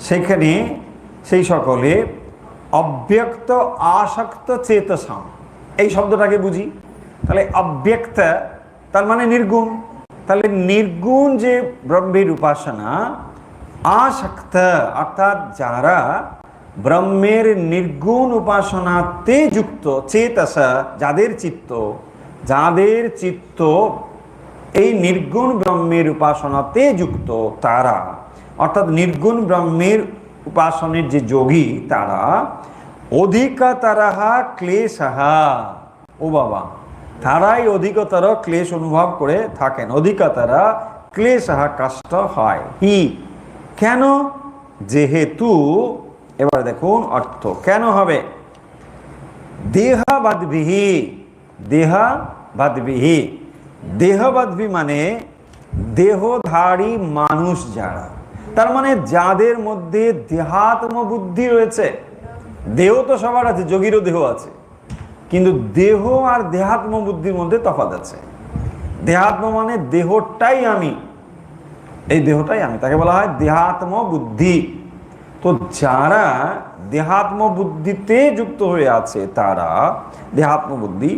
সেখানে সেই সকলে অব্যক্ত আসক্ত চেতসাম। এই শব্দটাকে বুঝি, তাহলে অব্যক্ত তার মানে নির্গুণ, তাহলে নির্গুণ যে ব্রহ্মের উপাসনা, আসক্ত অর্থাৎ যারা ব্রহ্মের নির্গুণ উপাসনাতে যুক্ত, চেতসা যাদের চিত্ত এই নির্গুণ ব্রহ্মের উপাসনাতে যুক্ত, তারা অর্থাৎ নির্গুণ ব্রহ্মের উপাসনের যে যোগী, তারা অধিকতরহা ক্লেশহা, ও বাবা, তারাই অধিকতর ক্লেশ অনুভব করে থাকেন। অধিকতর ক্লেশহা, কষ্ট হয়। হি, কেন? যেহেতু, এবার দেখুন অর্থ কেন হবে? দেহবাদবিহি, দেহবাদবিহি, দেহবাদবি মানে দেহধারী মানুষ যারা, তার মানে যাদের মধ্যে দেহাত্ম বুদ্ধি রয়েছে। দেহ তো সবার আছে, যোগীরও দেহ আছে, কিন্তু দেহ আর দেহাত্ম বুদ্ধির মধ্যে তফাৎ আছে। দেহাত্ম মানে দেহটাই আমি, এই দেহটাই আমি, তাকে বলা হয় দেহাত্ম বুদ্ধি। তো যারা দেহাত্ম বুদ্ধিতে যুক্ত হয়ে আছে, তারা দেহাত্ম বুদ্ধি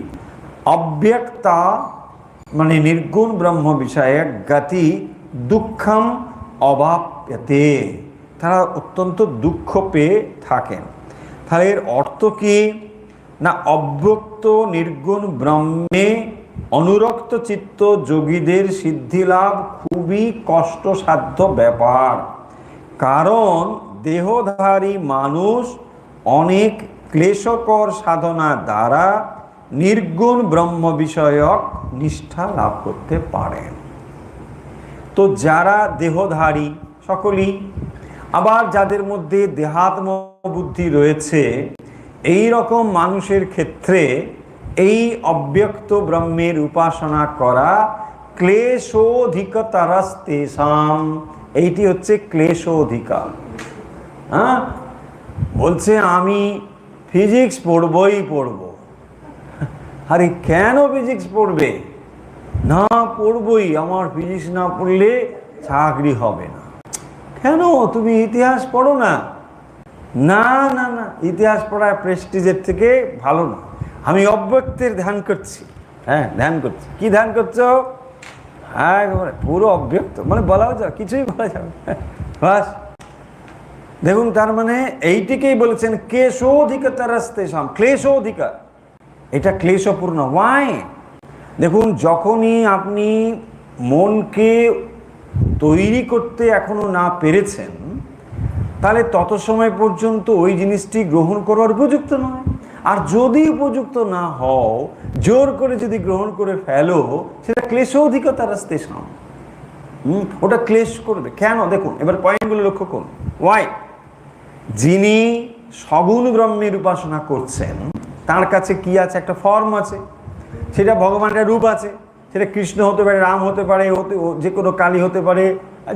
অব্যক্তা মানে নির্গুণ ব্রহ্ম বিষয়ে গতি দুঃখম অবাপ্যতে, তারা অত্যন্ত দুঃখ পেয়ে থাকেন। তাহলে এর অর্থ কি? না, অব্যক্ত নির্গুণ ব্রহ্মে অনুরক্ত চিত্ত যোগীদের সিদ্ধিলাভ খুবই কষ্টসাধ্য ব্যাপার। কারণ দেহধারী মানুষ অনেক ক্লেশকর সাধনা দ্বারা নির্গুণ ব্রহ্ম বিষয়ক নিষ্ঠা লাভ করতে পারেন। তো যারা দেহধারী সকলেই, আবার যাদের মধ্যে দেহাত্ম বুদ্ধি রয়েছে, এই রকম মানুষের ক্ষেত্রে এই অব্যক্ত ব্রহ্মের উপাসনা করা ক্লেশোধিকতরস্তেষাম, এইটি হচ্ছে ক্লেশোধিকা। বলছে আমি ফিজিক্স পড়বই পড়ব। আরে কেন ফিজিক্স পড়বে? না পড়বই, আমার ফিজিক্স না পড়লে চাকরি হবে না। কেন? তুমি ইতিহাস পড়ো না। না না না, ইতিহাস পড়া প্রেস্টিজের থেকে ভালো না। আমি অব্যক্তের ধ্যান করছি। হ্যাঁ, ধ্যান করছি। কি ধ্যান করছো? হ্যাঁ, পুরো অব্যক্ত, মানে বলাও যায়, কিছুই বলা যাবে বাস। দেখুন, তার মানে এইটিকেই বলেছেন ক্লেশোধিকতরস্তেষাম, ক্লেশোধিকা, এটা ক্লেশপূর্ণ। ওয়াই? দেখুন, যখনই আপনি মনকে তৈরি করতে এখনো না পেরেছেন, তাহলে তত সময় পর্যন্ত ওই জিনিসটি গ্রহণ করার উপযুক্ত নয়। আর যদি উপযুক্ত না হও, জোর করে যদি গ্রহণ করে ফেলো, সেটা ক্লেশোধিকতারাস্তেষাম। ওটা ক্লেশ করবে। কেন? দেখুন, এবার পয়েন্টগুলো লক্ষ্য করুন। ওয়াই? যিনি সগুণ ব্রহ্মের উপাসনা করছেন, তার কাছে কি আছে? একটা ফর্ম আছে, সেটা ভগবানের রূপ আছে। সেটা কৃষ্ণ হতে পারে, রাম হতে পারে, যে কোনো কালী হতে পারে,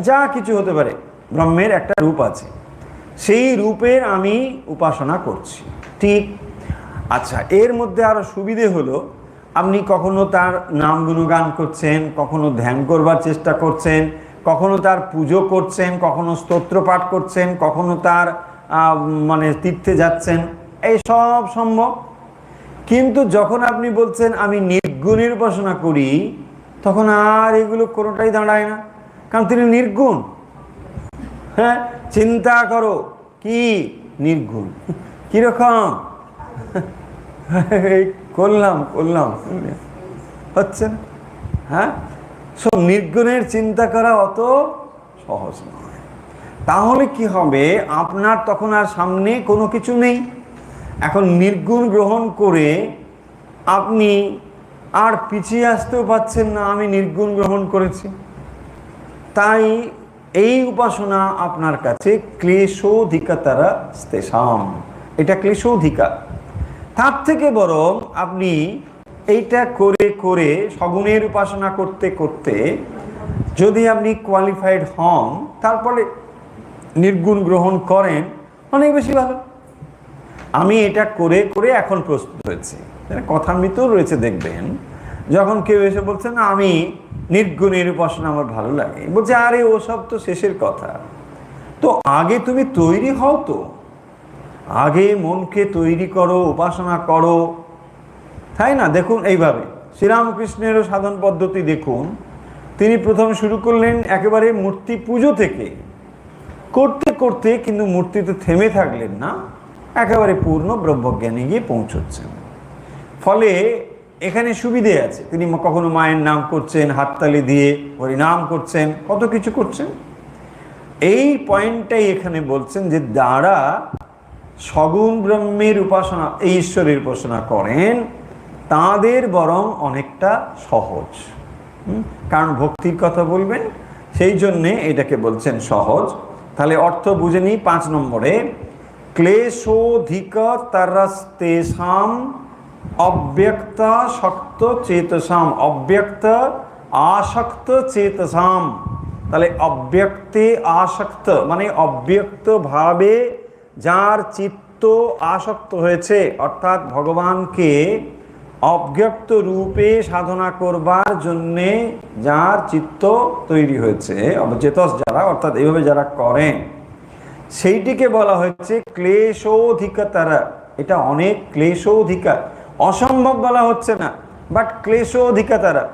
যা কিছু হতে পারে। ব্রহ্মের একটা রূপ আছে, সেই রূপের আমি উপাসনা করছি, ঠিক। আচ্ছা, এর মধ্যে আরো সুবিধে হলো, আপনি কখনো তার নাম গুণগান করছেন, কখনো ধ্যান করবার চেষ্টা করছেন, কখনো তার পুজো করছেন, কখনো স্তোত্র পাঠ করছেন, কখনো তার মানে তীর্থে যাচ্ছেন, এই সব সম্ভব। কিন্তু যখন আপনি বলছেন আমি নির্গুণের উপাসনা করি, তখন আর এগুলো কোনোটাই দাঁড়ায় না, কারণ তিনি নির্গুণ। হ্যাঁ, চিন্তা করো, কি নির্গুণ, কিরকম করলাম হচ্ছে না। হ্যাঁ, সব নির্গুণের চিন্তা করা অত সহজ নয়। তাহলে কি হবে? আপনার তখন আর সামনে কোনো কিছু নেই। এখন নির্গুণ গ্রহণ করে আপনি আর পিছিয়ে আসতেও পাচ্ছেন না, আমি নির্গুণ গ্রহণ করেছি। তাই এই উপাসনা আপনার কাছে ক্লেশোধিকতারাস্তেষাম, এটা ক্লেশোধিকা। তার থেকে বরং আপনি এইটা করে করে সগুণের উপাসনা করতে করতে যদি আপনি কোয়ালিফাইড হন, তারপরে নির্গুণ গ্রহণ করেন, অনেক বেশি ভালো। আমি এটা করে করে এখন প্রস্তুত হয়েছি। কথার ভিতর রয়েছে, দেখবেন যখন কেউ এসে বলছে না আমি নির্গুণের উপাসনা আমার ভালো লাগে, বলছে আরে ওসব তো শেষের কথা। তো আগে তুমি তৈরি হও, তো আগে মনকে তৈরি করো, উপাসনা করো, তাই না? দেখুন এইভাবে শ্রীরামকৃষ্ণেরও সাধন পদ্ধতি দেখুন। তিনি প্রথম শুরু করলেন একেবারে মূর্তি পুজো থেকে, করতে করতে কিন্তু মূর্তিতে থেমে থাকলেন না, একেবারে পূর্ণ ব্রহ্মজ্ঞানে গিয়ে পৌঁছচ্ছেন। ফলে এখানে সুবিধে আছে, তিনি কখনো মায়ের নাম করছেন, হাততালি দিয়ে হরিনাম করছেন, কত কিছু করছেন। এই পয়েন্টটাই এখানে বলছেন যে যারা সগুণ ব্রহ্মের উপাসনা, এই ঈশ্বরের উপাসনা করেন, তাদের বরং অনেকটা সহজ। কারণ ভক্তির কথা বলবেন, সেই জন্যে এটাকে বলছেন সহজ। তাহলে অর্থ বুঝে নিই 5 নম্বরে, ক্লেশোধিকতারাস্তেষাম অব্যক্ত শক্ত চেতসাম, অব্যক্ত আসক্ত চেতসাম। তাহলে অব্যক্তে আসক্ত মানে অব্যক্ত ভাবে যার চিত্ত আসক্ত হয়েছে, অর্থাৎ ভগবানকে অব্যক্ত রূপে সাধনা করবার জন্যে যার চিত্ত তৈরি হয়েছে, অবচেতস যারা, অর্থাৎ এইভাবে যারা করেন, সেইটিকে বলা হচ্ছে ক্লেশোধিকতারা। এটা অনেক ক্লেশোধিকা, অসম্ভব বলা হচ্ছে না, বাট ক্লেশোধিকতারা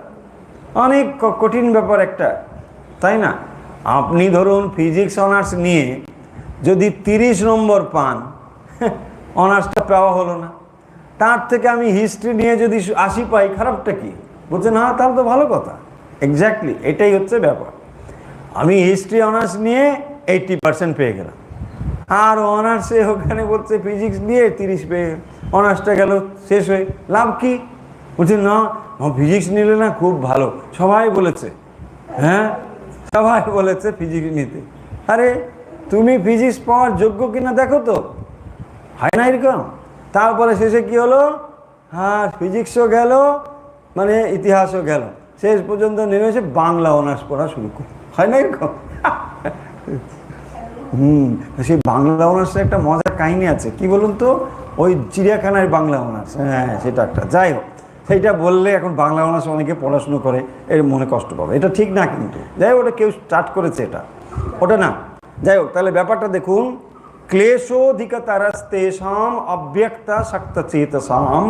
অনেক কঠিন ব্যাপার একটা, তাই না? আপনি ধরুন ফিজিক্স অনার্স নিয়ে যদি 30 নম্বর পান, অনার্সটা পাওয়া হলো না। তার থেকে আমি হিস্ট্রি নিয়ে যদি 80 পাই, খারাপটা কি? বলছেন হ্যাঁ, তাহলে তো ভালো কথা। এক্স্যাক্টলি এটাই হচ্ছে ব্যাপার। আমি হিস্ট্রি অনার্স নিয়ে 80% পেয়ে গেলাম, আর অনার্সে ওখানে বলছে ফিজিক্স নিয়ে 30 পেয়ে, অনার্সটা গেল শেষ হয়ে, লাভ কি? বলছে না ফিজিক্স নিলে না খুব ভালো, সবাই বলেছে। হ্যাঁ, সবাই বলেছে ফিজিক্স নিতে। আরে তুমি ফিজিক্স পাওয়ার যোগ্য কিনা দেখো তো, হয় না এরকম? তারপরে শেষে কি হলো? হ্যাঁ, ফিজিক্সও গেল, মানে ইতিহাসও গেল, শেষ পর্যন্ত নেমে এসে বাংলা অনার্স পড়া শুরু করে, হয় না এরকম? সেই বাংলা অনার্সের একটা মজার কাহিনী আছে, কি বলুন তো? ওই চিড়িয়াখানায় বাংলা অনার্স, হ্যাঁ সেটা একটা, যাই হোক, সেইটা বললে এখন বাংলা অনার্স অনেকে পড়াশুনো করে, এর মনে কষ্ট পাবে, এটা ঠিক না। কিন্তু যাই হোক, ওটা কেউ স্টার্ট করেছে, এটা ওটা না। যাই হোক, তাহলে ব্যাপারটা দেখুন, ক্লেশোধিকতারাস্তেষাম অব্যক্তা শক্ত চেতসাম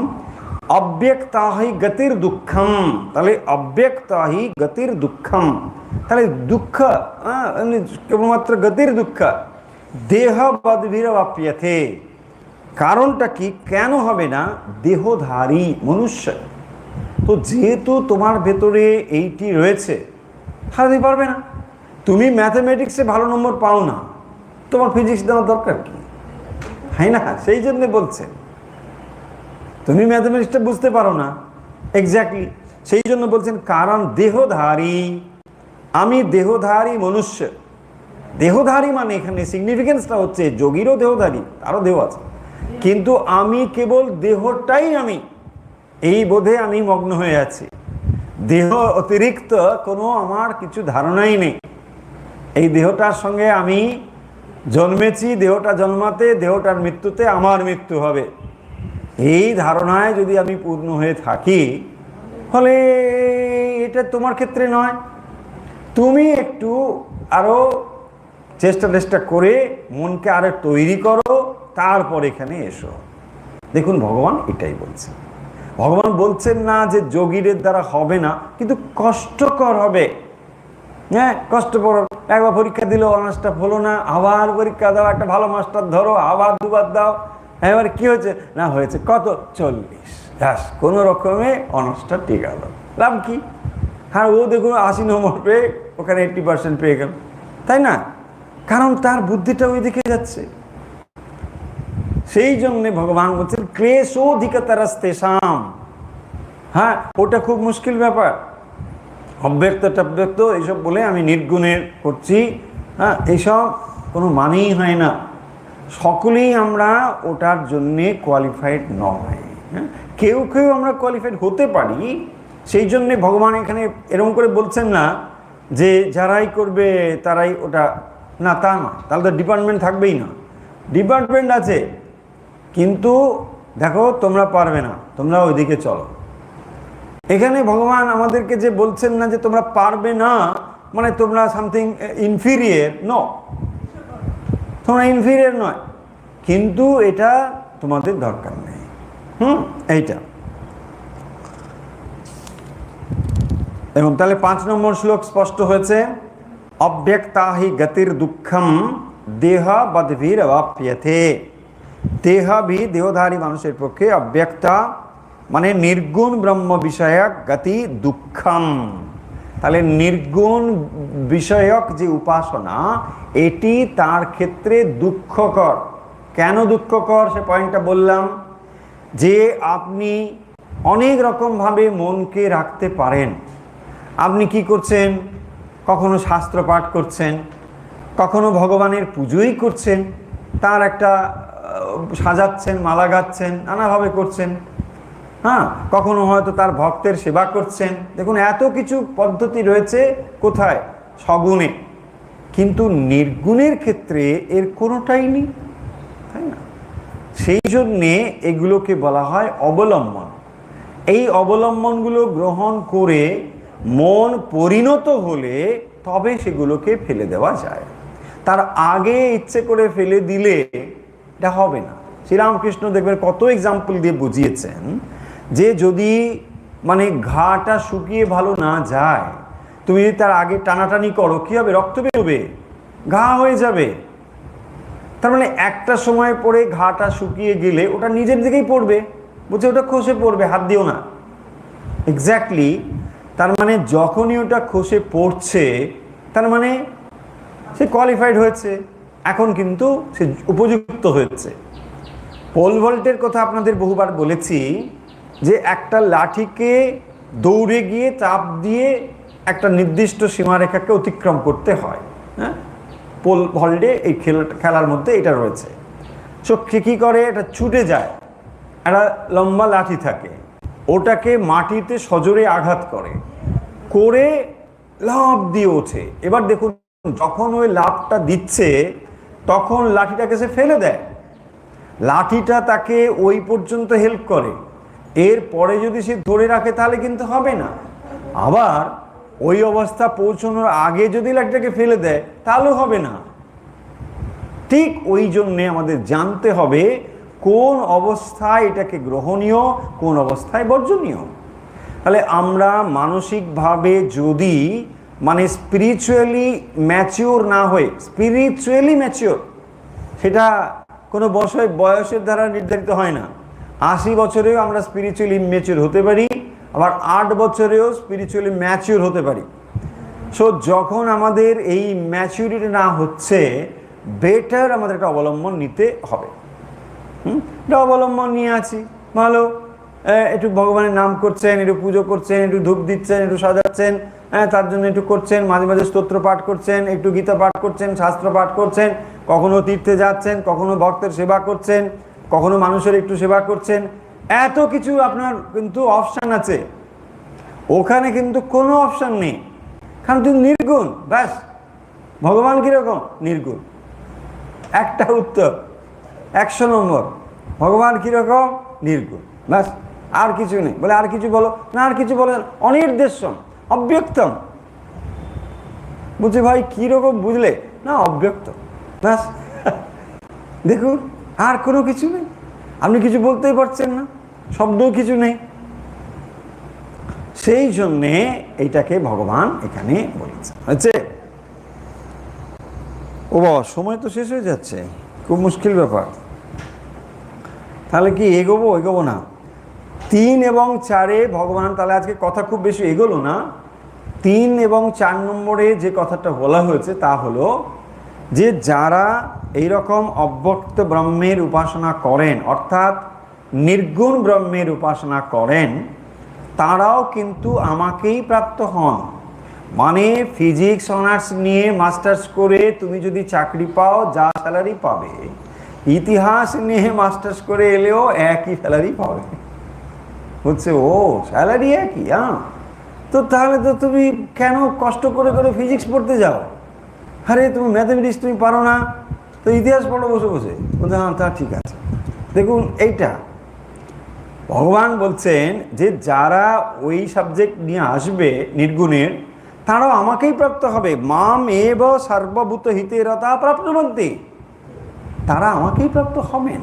অব্যক্তা হি গতির দুঃখম। তাহলে অব্যক্তা হি গতির দুঃখম, তাহলে দুঃখ কেবলমাত্র গতির দুঃখ দেহ বদ্ভিরবাপ্যতে। কারণটা কি? কেন হবে না? দেহধারী মনুষ্য তো, যেহেতু তোমার ভেতরে এইটি রয়েছে, হারাতে পারবে না। তুমি ম্যাথমেটিক্সে ভালো নম্বর পাও না, তোমার ফিজিক্স দেওয়ার দরকার কি? হয় না? সেই জন্য বলছেন তুমি ম্যাথমেটিক্সটা বুঝতে পারো না। এক্স্যাক্টলি, সেই জন্য বলছেন কারণ দেহধারী, আমি দেহধারী মনুষ্য। দেহধারী মানে এখানে সিগনিফিকেন্সটা হচ্ছে যোগীরও দেহধারী, তারও দেহ আছে, কিন্তু আমি কেবল দেহটাই আমি, এই বোধে আমি মগ্ন হয়ে আছি। দেহ অতিরিক্ত কোনো আমার কিছু ধারণাই নেই। এই দেহটার সঙ্গে আমি জন্মেছি, দেহটা জন্মাতে, দেহটার মৃত্যুতে আমার মৃত্যু হবে, এই ধারণায় যদি আমি পূর্ণ হয়ে থাকি, ফলে এটা তোমার ক্ষেত্রে নয়। তুমি একটু আরো চেষ্টা করে মনকে আরো তৈরি করো, তারপর এখানে এসো। দেখুন ভগবান এটাই বলছেন। ভগবান বলছেন না যে যোগীদের দ্বারা হবে না, কিন্তু কষ্টকর হবে। হ্যাঁ, কষ্টকর। একবার পরীক্ষা দিল, অনার্সটা হলো না, আবার পরীক্ষা দাও, একটা ভালো মাস্টার ধরো, আবার দুবার দাও। এবার কি হয়েছে না, হয়েছে কত 40, ব্যাস কোনো রকমে অনার্সটা ঠিক গেল। লাভ কি? হ্যাঁ, ও দেখুন 80 নম্বর পেয়ে ওখানে 80% পেয়ে গেল, তাই না? কারণ তার বুদ্ধিটা ওই দিকে যাচ্ছে। সেই জন্যে ভগবান বলছেন ক্লেশোধিকতরস্তেষাম। হ্যাঁ, ওটা খুব মুশকিল ব্যাপার। অব্যক্ত টব্যক্ত এইসব বলে আমি নির্গুণের করছি, হ্যাঁ, এইসব কোনো মানেই হয় না। সকলেই আমরা ওটার জন্যে কোয়ালিফাইড নয়। হ্যাঁ, কেউ কেউ আমরা কোয়ালিফাইড হতে পারি। সেই জন্যে ভগবান এখানে এরকম করে বলছেন না যে যারাই করবে তারাই ওটা, না তা নয়, তাহলে তো ডিপার্টমেন্ট থাকবেই না। ডিপার্টমেন্ট আছে, কিন্তু দেখো তোমরা পারবে না, তোমরা ওইদিকে চলো। এখানে ভগবান আমাদেরকে যে বলছেন না যে তোমরা পারবে না মানে তোমরা সামথিং ইনফিরিয়ার, নো, তোমরা ইনফিরিয়ার নয়, কিন্তু এটা তোমাদের দরকার নেই। এইটা। এবং তাহলে 5 নম্বর শ্লোক স্পষ্ট হয়েছে, অব্যক্তা হি গতির দুঃখম দেহাবদ্ভির অবাপ্যতে। দেহাভি, দেহধারী মানুষের পক্ষে অব্যক্তা মানে নির্গুণ ব্রহ্ম বিষয়ক গতি দুঃখম। তাহলে নির্গুণ বিষয়ক যে উপাসনা, এটি তার ক্ষেত্রে দুঃখকর। কেন দুঃখকর সে পয়েন্টটা বললাম, যে আপনি অনেক রকমভাবে মনকে রাখতে পারেন। আপনি কি করছেন, কখনো শাস্ত্র পাঠ করছেন, কখনো ভগবানের পুজোই করছেন, তার একটা সাজাচ্ছেন, মালা গাচ্ছেন, নানাভাবে করছেন। হ্যাঁ, কখনো হয়তো তার ভক্তের সেবা করছেন। দেখুন এত কিছু পদ্ধতি রয়েছে, কোথায়? সগুণে। কিন্তু নির্গুণের ক্ষেত্রে এর কোনোটাই নেই, তাই না? সেই জন্যে এগুলোকে বলা হয় অবলম্বন। এই অবলম্বনগুলো গ্রহণ করে মন পরিণত হলে তবে সেগুলোকে ফেলে দেওয়া যায়। তার আগে ইচ্ছে করে ফেলে দিলে এটা হবে না। শ্রীরামকৃষ্ণ দেখবেন কত এক্সাম্পল দিয়ে বুঝিয়েছেন যে যদি মানে ঘাটা শুকিয়ে ভালো না যায়, তুমি যদি তার আগে টানাটানি করো, কি হবে? রক্ত বেরোবে, ঘা হয়ে যাবে। তার মানে একটা সময় পরে ঘাটা শুকিয়ে গেলে ওটা নিজের দিকেই পড়বে, বলছে ওটা খসে পড়বে, হাত দিও না। এক্স্যাক্টলি, তার মানে যখনই ওটা খসে পড়ছে তার মানে সে কোয়ালিফাইড হয়েছে, এখন কিন্তু সে উপযুক্ত হয়েছে। পোল ভল্টের কথা আপনাদের বহুবার বলেছি যে একটা লাঠিকে দৌড়ে গিয়ে চাপ দিয়ে একটা নির্দিষ্ট সীমারেখাকে অতিক্রম করতে হয়। হ্যাঁ, পোল ভল্টে এই খেলার মধ্যে এটা রয়েছে। সো সে কী করে, এটা ছুটে যায়, একটা লম্বা লাঠি থাকে, ওটাকে মাটিতে সজোরে আঘাত করে লাফ দিয়ে ওঠে। এবার দেখুন যখন ওই লাফটা দিচ্ছে তখন লাঠিটাকে সে ফেলে দেয়, লাঠিটা তাকে ওই পর্যন্ত হেল্প করে। এরপরে যদি সে ধরে রাখে তাহলে কিন্তু হবে না। আবার ওই অবস্থা পৌঁছানোর আগে যদি লাঠিটাকে ফেলে দেয় তাহলেও হবে না। ঠিক ওই জন্যে আমাদের জানতে হবে কোন অবস্থায় এটাকে গ্রহণীয়, কোন অবস্থায় বর্জনীয়। তাহলে আমরা মানসিকভাবে যদি মানে স্পিরিচুয়ালি ম্যাচিওর না হয়ে, স্পিরিচুয়ালি ম্যাচিওর সেটা কোনো বয়সের দ্বারা নির্ধারিত হয় না। 80 বছরেও আমরা স্পিরিচুয়ালি ম্যাচিওর হতে পারি, আবার 8 বছরেও স্পিরিচুয়ালি ম্যাচিওর হতে পারি। সো যখন আমাদের এই ম্যাচিউরিটি না হচ্ছে, বেটার আমাদের একটা অবলম্বন নিতে হবে। এটা অবলম্বন নিয়ে আছি, ভালো, একটু ভগবানের নাম করছেন, একটু পুজো করছেন, একটু ধূপ দিচ্ছেন, একটু সাজাচ্ছেন, তার জন্য একটু করছেন, মাঝে মাঝে স্তোত্র পাঠ করছেন, একটু গীতা পাঠ করছেন, শাস্ত্র পাঠ করছেন, কখনো তীর্থে যাচ্ছেন, কখনো ভক্তের সেবা করছেন, কখনো মানুষের একটু সেবা করছেন, এত কিছু আপনার কিন্তু অপশান আছে। ওখানে কিন্তু কোনো অপশান নেই, কারণ তুমি নির্গুণ। ব্যাস, ভগবান কিরকম? নির্গুণ। একটা উত্তর, 100 নম্বর। ভগবান কিরকম? নির্গুণ। ব্যাস, আর কিছু নেই। বলে আর কিছু বলো না, আর কিছু বলে অনির্দেশ্যম, অব্যক্তম। বুঝছি ভাই কিরকম বুঝলে? না, অব্যক্ত। ব্যাস, দেখুন আর কোনো কিছু নেই, আপনি কিছু বলতেই পারছেন না, শব্দও কিছু নেই। সেই জন্যে এইটাকে ভগবান এখানে বলেছে। হচ্ছে ও বাবা, সময় তো শেষ হয়ে যাচ্ছে, খুব মুশকিল ব্যাপার। তাহলে কি এগোবো না? 3 এবং 4-এ ভগবান, তাহলে আজকে কথা খুব বেশি এগোলো না। 3 এবং 4 নম্বরে যে কথাটা বলা হয়েছে তা হলো যে যারা এইরকম অব্যক্ত ব্রহ্মের উপাসনা করেন, অর্থাৎ নির্গুণ ব্রহ্মের উপাসনা করেন, তারাও কিন্তু আমাকেই প্রাপ্ত হন। মানে ফিজিক্স অনার্স নিয়ে মাস্টার্স করে তুমি যদি চাকরি পাও, যা স্যালারি পাবে, ইতিহাস নিয়ে মাস্টার্স করে এলেও একই স্যালারি পাবে। হচ্ছে ও স্যালারি একই, তো তাহলে তো তুমি কেন কষ্ট করে করে ফিজিক্স পড়তে যাও? আরে তুমি ম্যাথামেটিক্স তুমি পারো না, তো ইতিহাস পড়ো বসে বসে। বলতে হ্যাঁ, তা ঠিক আছে। দেখুন এইটা ভগবান বলছেন যে যারা ওই সাবজেক্ট নিয়ে আসবে নির্গুণের, তারাও আমাকেই প্রাপ্ত হবে। মাম এব সর্বভূত হিতে রতা প্রাপ্নুবন্তি, তারা আমাকেই প্রাপ্ত হবেন।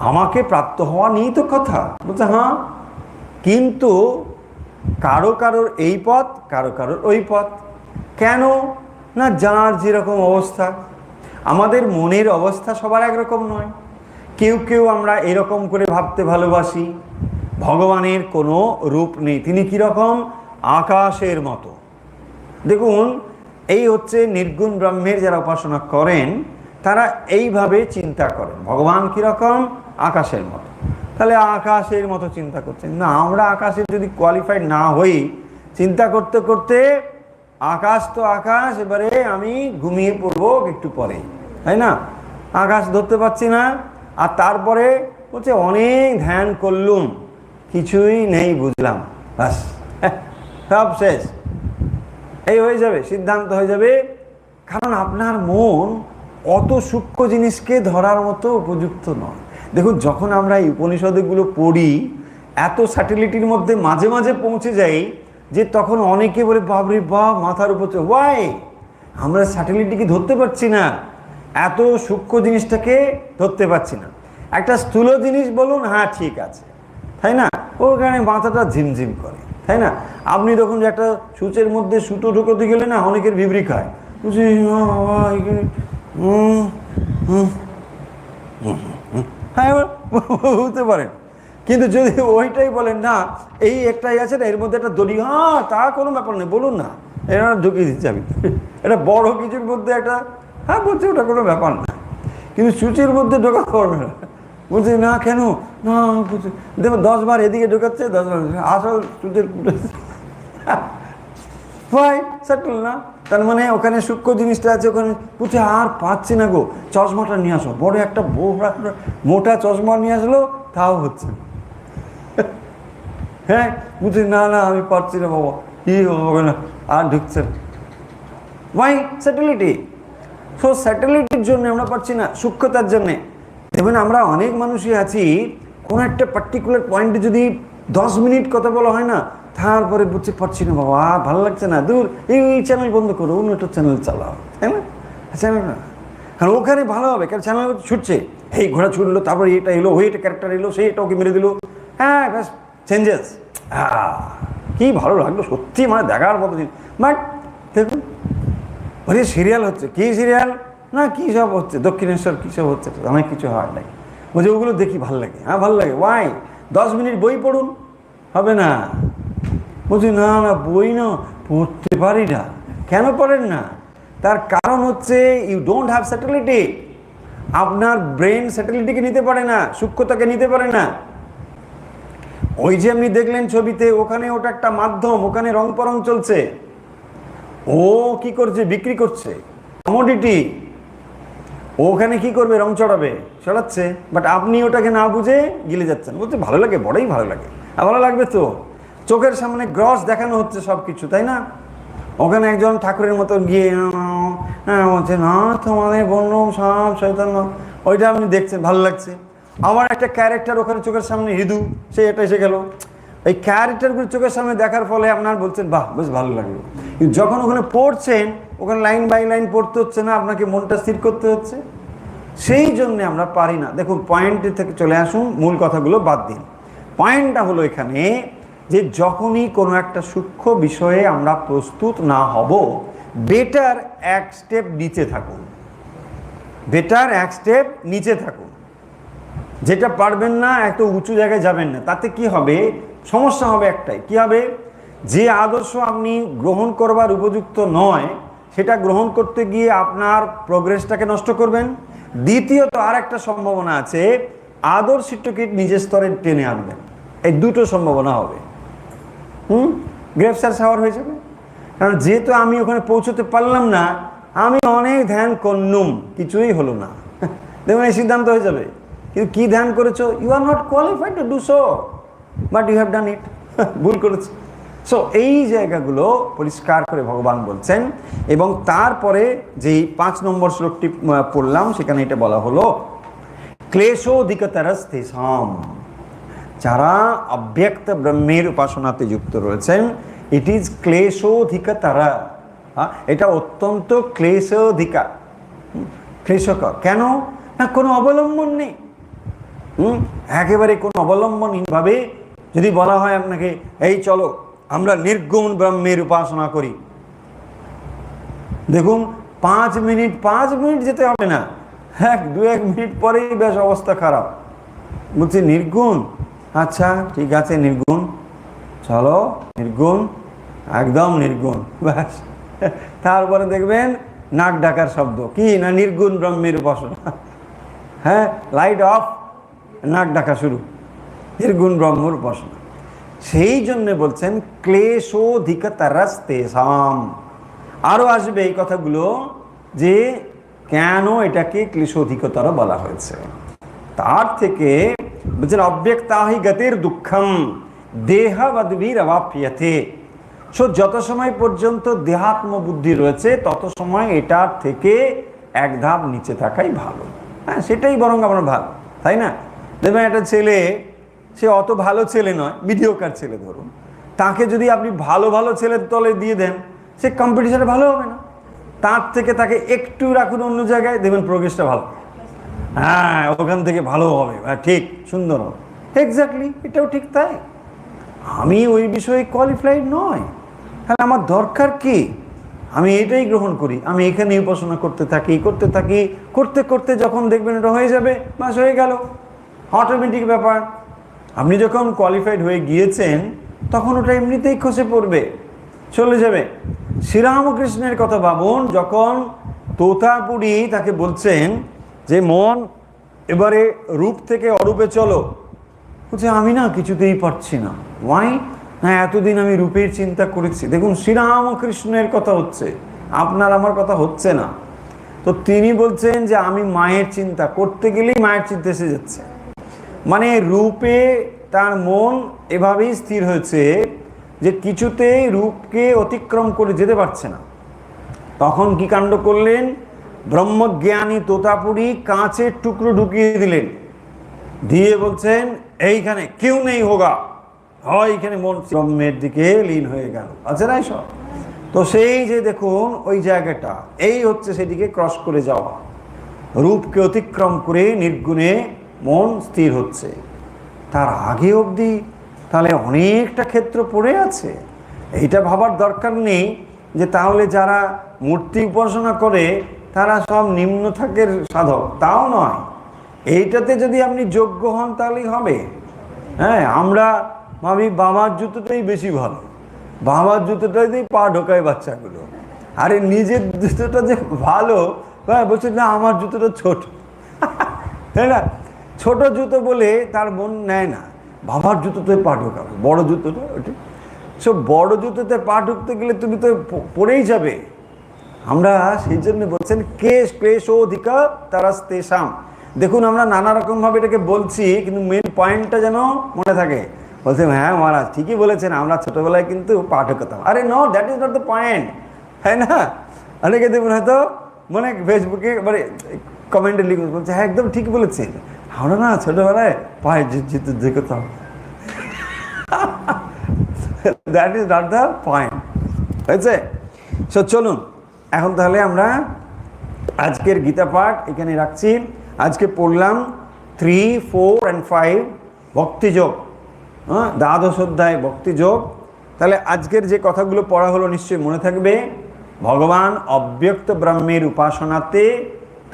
আমাকে প্রাপ্ত হওয়া নিয়েই তো কথা। বলছে হ্যাঁ, কিন্তু কারো কারোর এই পথ, কারো কারোর ওই পথ। কেন না, যার যেরকম অবস্থা। আমাদের মনের অবস্থা সবার একরকম নয়। কেউ কেউ আমরা এরকম করে ভাবতে ভালোবাসি, ভগবানের কোনো রূপ নেই, তিনি কীরকম? আকাশের মতো। দেখুন, এই হচ্ছে নির্গুণ ব্রহ্মের যারা উপাসনা করেন, তারা এইভাবে চিন্তা করেন ভগবান কীরকম? আকাশের মতো। তাহলে আকাশের মতো চিন্তা করছেন না। আমরা আকাশে যদি কোয়ালিফাইড না হই, চিন্তা করতে করতে আকাশ তো আকাশ, এবারে আমি ঘুমিয়ে পড়বো একটু পরে, তাই না? আকাশ ধরতে পারছি না। আর তারপরে বলছে অনেক ধ্যান করলুম, কিছুই নেই বুঝলাম, বাস সব শেষ। এই হয়ে যাবে, সিদ্ধান্ত হয়ে যাবে। কারণ আপনার মন অত সূক্ষ্ম জিনিসকে ধরার মতো উপযুক্ত নয়। দেখুন, যখন আমরা এই উপনিষদগুলো পড়ি, এত স্যাটেলিটির মধ্যে মাঝে মাঝে পৌঁছে যাই যে তখন অনেকে বলে বাবরে বাপ, মাথার উপর ওয়াই আমরা স্যাটেলিটিকে ধরতে পারছি না, এত সূক্ষ্ম জিনিসটাকে ধরতে পারছি না। একটা স্থূল জিনিস বলুন, হ্যাঁ ঠিক আছে, তাই না? ওখানে মাথাটা ঝিমঝিম করে, তাই না? আপনি যখন যে একটা সূচের মধ্যে সুতো ঢুকোতে গেলে না, অনেকের বিবরি খায়, বুঝি হ্যাঁ বুঝতে পারেন। কিন্তু যদি ওইটাই বলেন না, এই একটাই আছে না, এর মধ্যে একটা দড়ি, হ্যাঁ তা কোনো ব্যাপার নেই, বলুন না, এটা ঢুকিয়ে দিচ্ছি আমি। এটা বড় কিছুর মধ্যে একটা, হ্যাঁ বলছে ওটা কোনো ব্যাপার না, কিন্তু সূচের মধ্যে ঢোকাতে পারবে না। বলছি না কেন না, বলছি দেখো 10 বার এদিকে ঢোকাচ্ছে, 10 বার আসল সূচের ভাই সেটেল না। তার মানে ওখানে সূক্ষ্ম জিনিসটা আছে, ওখানে বলছে আর পাচ্ছি না গো, চশমাটা নিয়ে আসো, বড় একটা মোটা চশমা নিয়ে আসলো, তাও হচ্ছে হ্যাঁ, বলছি না না আমি পারছি না বাবা, কি হবে না, আর ঢুকছে ভাই স্যাটেলিটি। সো স্যাটেলিটির জন্য আমরা পারছি না, সূক্ষ্মতার জন্যে। দেখবেন আমরা অনেক মানুষই আছি, কোনো একটা পার্টিকুলার পয়েন্টে যদি 10 মিনিট কথা বলা হয় না, তারপরে বুঝতে পারছি না বাবা, আর ভালো লাগছে না, দূর এই চ্যানেল বন্ধ করো, অন্য একটা চ্যানেল চালাও, তাই না? চ্যানেল না, কারণ ওখানে ভালো হবে, কারণ চ্যানেল ছুটছে, এই ঘোড়া ছুটলো, তারপরে এটা এলো, ওই এটা ক্যারেক্টার এলো, সেই এটা ওকে মেরে দিল, হ্যাঁ ব্যাস চেঞ্জেস, কি ভালো লাগলো সত্যি, মানে দেখার মতো। বাট দেখুন ওই সিরিয়াল হচ্ছে, কি সিরিয়াল না, কী সব হচ্ছে, দক্ষিণেশ্বর কী সব হচ্ছে, অনেক কিছু হয় নাই, বলছে ওগুলো দেখি ভালো লাগে, হ্যাঁ ভালো লাগে, ওয়াই 10 মিনিট বই পড়ুন, হবে না। বলছি না না বই না পড়তে পারি না। কেন পড়েন না? তার কারণ হচ্ছে ইউ ডোন্ট হ্যাভ স্যাটেলিটি। আপনার ব্রেন স্যাটেলিটিকে নিতে পারে না, সূক্ষ্মতাকে নিতে পারে না। ওই যে আপনি দেখলেন ছবিতে, ওখানে ওটা একটা মাধ্যম, ওখানে রং পরং চলছে, ও কি করছে, বিক্রি করছে কমোডিটি, ওখানে কি করবে, রং চড়াচ্ছে, বাট আপনি ওটাকে না বুঝে গিলে যাচ্ছেন, বলতে ভালো লাগে, বড়ই ভালো লাগে। আর ভালো লাগবে তো, চোখের সামনে গ্রস দেখানো হচ্ছে সব কিছু, তাই না? ওখানে একজন ঠাকুরের মতো গিয়ে বলছে না তোমাদের বললাম সব শয়তান, ওইটা আপনি দেখছেন, ভালো লাগছে। আবার একটা ক্যারেক্টার ওখানে চোখের সামনে হিঁদু, সে এটা এসে গেল, এই ক্যারেক্টারগুলো চোখের সামনে দেখার ফলে আপনার বলছেন বাহ বেশ ভালো লাগলো। কিন্তু যখন ওখানে পড়ছেন, ওখানে লাইন বাই লাইন পড়তে হচ্ছে না, আপনাকে মনটা স্থির করতে হচ্ছে, সেই জন্যে আমরা পারি না। দেখুন পয়েন্টে থেকে চলে আসুন, মূল কথাগুলো বাদ দিন। পয়েন্টটা হলো এখানে যে যখনই কোনো একটা সূক্ষ্ম বিষয়ে আমরা প্রস্তুত না হব, বেটার এক স্টেপ নিচে থাকুন, বেটার এক স্টেপ নিচে থাকুন। যেটা পারবেন না, এত উঁচু জায়গায় যাবেন না, তাতে কি হবে, সমস্যা হবে একটাই, কি হবে, যে আদর্শ আপনি গ্রহণ করবার উপযুক্ত নয়, সেটা গ্রহণ করতে গিয়ে আপনার প্রোগ্রেসটাকে নষ্ট করবেন। দ্বিতীয়ত আর একটা সম্ভাবনা আছে, আদর্শটাকে নিজের স্তরে টেনে আনবেন। এই দুটো সম্ভাবনা হবে, গ্রেফসার সাওয়ার হয়ে যাবে। কারণ যেহেতু আমি ওখানে পৌঁছতে পারলাম না, আমি অনেক ধ্যান করলুম, কিছুই হলো না, দেখুন এই সিদ্ধান্ত হয়ে যাবে। কিন্তু কি ধ্যান করেছো, you are not qualified to do so, but you have done it, ভুল করেছো। সো এই জায়গাগুলো পরিষ্কার করে ভগবান বলছেন। এবং তারপরে যেই 5 নম্বর শ্লোকটি পড়লাম, সেখানে এটা বলা হলো ক্লেশোধিকতরস্তেষাম, যারা অব্যক্ত ব্রহ্মের উপাসনাতে যুক্ত রয়েছেন, ইট ইজ ক্লেশোধিকতর, এটা অত্যন্ত ক্লেশকর। কেন না, কোনো অবলম্বন নেই, একেবারে কোনো অবলম্বনহীনভাবে যদি বলা হয় আপনাকে, এই চলো আমরা নির্গুণ ব্রহ্মের উপাসনা করি, দেখুন 5 মিনিট যেতে হবে না, 1 মিনিট পরেই বেশ অবস্থা খারাপ, বলছি নির্গুণ, আচ্ছা ঠিক আছে নির্গুণ, চলো নির্গুণ, একদম নির্গুণ, ব্যাস। তারপরে দেখবেন নাক ডাকার শব্দ, কি না নির্গুণ ব্রহ্মের উপাসনা, হ্যাঁ লাইট অফ, নাক ডাকা শুরু, নির্গুণ ব্রহ্মের উপাসনা। সেই জন্যে বলছেন ক্লেশোধিকতরস্তেষাম। আরও আসবে এই কথাগুলো যে কেন এটাকে ক্লেশোধিকতর বলা হয়েছে। তার থেকে বলছেন অব্যক্তাহি গতির দুঃখম দেহবদ্ভির অবাপ্যতে। সো যত সময় পর্যন্ত দেহাত্ম বুদ্ধি রয়েছে, তত সময় এটার থেকে এক ধাপ নিচে থাকাই ভালো। হ্যাঁ, সেটাই বরং আমার ভালো, তাই না? দেখবেন একটা ছেলে, সে অত ভালো ছেলে নয়, মিডিওকার ছেলে ধরুন, তাকে যদি আপনি ভালো ভালো ছেলের তলে দিয়ে দেন, সে কম্পিটিশনে ভালো হবে না। তার থেকে তাকে একটু রাখুন অন্য জায়গায়, দেখবেন প্রোগ্রেসটা ভালো, হ্যাঁ ওখান থেকে ভালো হবে, হ্যাঁ ঠিক সুন্দর হবে। এক্স্যাক্টলি, এটাও ঠিক তাই। আমি ওই বিষয়ে কোয়ালিফাইড নয়, তাহলে আমার দরকার কি, আমি এটাই গ্রহণ করি, আমি এখানে উপাসনা করতে থাকি, করতে করতে যখন দেখবেন এটা হয়ে যাবে, বাস হয়ে গেল, অটোমেটিক ব্যাপার। আপনি যখন কোয়ালিফাইড হয়ে গিয়েছেন, তখন ওটা এমনিতেই খসে পড়বে, চলে যাবে। শ্রীরামকৃষ্ণের কথা ভাবুন, যখন তোতাপুরী তাকে বলছেন যে মন এবারে রূপ থেকে অরূপে চলো, বলছে আমি না কিছুতেই পারছি না। ওয়াই না, এতদিন আমি রূপের চিন্তা করেছি। দেখুন শ্রীরামকৃষ্ণের কথা হচ্ছে, আপনার আমার কথা হচ্ছে না। তো তিনি বলছেন যে আমি মায়ের চিন্তা করতে গেলেই মায়ের চিন্তা এসে যাচ্ছে, মানে রূপে তার মন এভাবেই স্থির হয়েছে যে কিছুতেই রূপকে অতিক্রম করে যেতে পারছে না। তখন কি কাণ্ড করলেন, ব্রহ্মজ্ঞানী তোতাপুরী কাঁচের টুকরো ঢুকিয়ে দিলেন, দিয়ে বলছেন এইখানে কেউ নেই হোগা, হয় এখানে মন ব্রহ্মের দিকে লীন হয়ে গেল, আছে না সব। তো সেই যে দেখুন ওই জায়গাটা, এই হচ্ছে সেদিকে ক্রস করে যাওয়া, রূপকে অতিক্রম করে নির্গুণে মন স্থির হচ্ছে। তার আগে অবধি তাহলে অনেকটা ক্ষেত্র পড়ে আছে। এইটা ভাবার দরকার নেই যে তাহলে যারা মূর্তি উপাসনা করে তারা সব নিম্ন থাকের সাধক, তাও নয়। এইটাতে যদি আপনি যোগ্য হন তাহলেই হবে। হ্যাঁ, আমরা ভাবি বাবার জুতোটাই বেশি ভালো, বাবার জুতোটাই পা ঢোকায় বাচ্চাগুলো, আরে নিজের জুতোটা যে ভালো, বলছে না আমার জুতোটা ছোট, তাই না? ছোট জুতো বলে তার মন নেয় না। বাবার জুতোতে পা ঢোকাবে, বড় জুতোটা ওটি। সো বড় জুতোতে পা ঢুকতে গেলে তুমি তো পড়েই যাবে। আমরা সেই জন্য বলছেন ক্লেশোধিকা তারাস্তেষাম। দেখুন আমরা নানা রকমভাবে এটাকে বলছি, কিন্তু মেন পয়েন্টটা যেন মনে থাকে। বলছে হ্যাঁ মহারাজ ঠিকই বলেছেন, আমরা ছোটোবেলায় কিন্তু পা ঢোকাতাম। আরে no, that is not the point, হ্যাঁ না? অনেকে দেখুন হয়তো মানে ফেসবুকে মানে কমেন্টে লিখে বলছে হ্যাঁ একদম ঠিক বলেছেন, আমরা না ছোটোবেলায় পায়ে জুতো ঢুকাতাম। That is not the point, হয়েছে? সো চলুন এখন তাহলে আমরা আজকের গীতা পাঠ এখানে রাখছি। আজকে পড়লাম 3, 4 and 5 ভক্তিযোগ, হ্যাঁ, দ্বাদশ অধ্যায় ভক্তিযোগ। তাহলে আজকের যে কথাগুলো পড়া হলো নিশ্চয়ই মনে থাকবে। ভগবান অব্যক্ত ব্রহ্মের উপাসনাতে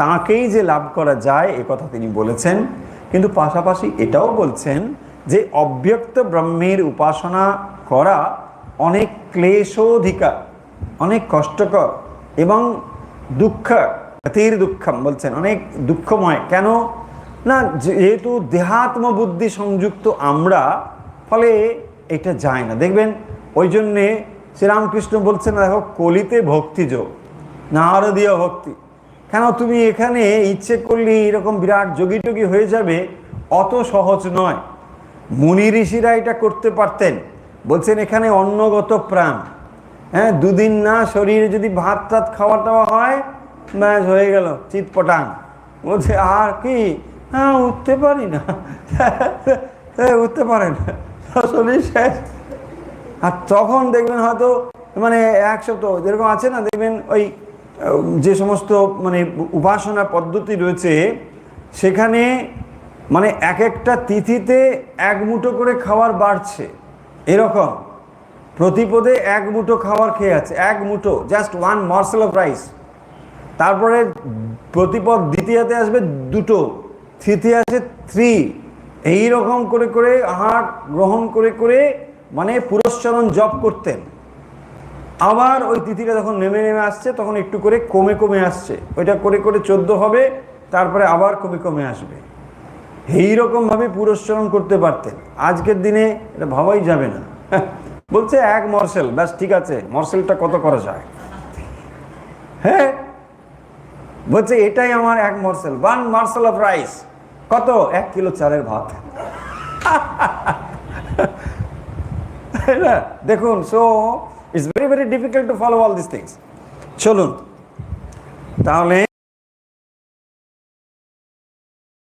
তাঁকেই যে লাভ করা যায় এ কথা তিনি বলেছেন, কিন্তু পাশাপাশি এটাও বলছেন যে অব্যক্ত ব্রহ্মের উপাসনা করা অনেক ক্লেশোধিকার, অনেক কষ্টকর এবং দুঃখ দুঃখম বলছেন, অনেক দুঃখময়। কেন না? যেহেতু দেহাত্ম বুদ্ধি সংযুক্ত আমরা, ফলে এটা যায় না। দেখবেন ওই জন্যে শ্রীরামকৃষ্ণ বলছেন দেখো কলিতে ভক্তিযোগ, নারদীয় ভক্তি। কেন তুমি এখানে ইচ্ছে করলে এরকম বিরাট যোগী টোগী হয়ে যাবে, অত সহজ নয়। মুনি ঋষিরা এটা করতে পারতেন। বলছেন এখানে অন্নগত প্রাণ, হ্যাঁ, দুদিন না শরীরে যদি ভাত টাত খাওয়া টাওয়া হয়, ব্যাস হয়ে গেল চিৎপটাং। বলছে আর কি, হ্যাঁ উঠতে পারি না, উঠতে পারে না, শরীর শেষ। আর তখন দেখবেন হয়তো মানে এক সপ্তাহ যেরকম আছে না, দেখবেন ওই যে সমস্ত মানে উপাসনা পদ্ধতি রয়েছে সেখানে মানে এক একটা তিথিতে এক মুঠো করে খাবার বাড়ছে, এরকম প্রতিপদে এক মুঠো খাবার খেয়ে আছে, এক মুঠো, জাস্ট 1 morsel অফ রাইস। তারপরে প্রতিপদ দ্বিতীয়তে আসবে 2, তৃতীয় আসে 3, এইরকম করে করে আহার গ্রহণ করে করে মানে পুরস্চরণ জপ করতেন। আবার ওই তিথিটা যখন নেমে নেমে আসছে তখন একটু করে কমে কমে আসছে, ওইটা করে করে 14 হবে, তারপরে আবার কমে কমে আসবে। এইরকমভাবে পুরস্চরণ করতে পারতেন। আজকের দিনে এটা ভাবাই যাবে না। বলছে 1 মর্সেল, ব্যাস ঠিক আছে, মর্সেলটা কত করা যায়? হ্যাঁ বলছে এটাই আমার 1 মর্সেল, 1 morsel অফ রাইস। কত? 1 কিলো চালের ভাত। দেখুন, so it's very very difficult to follow all this things. চলুন তাহলে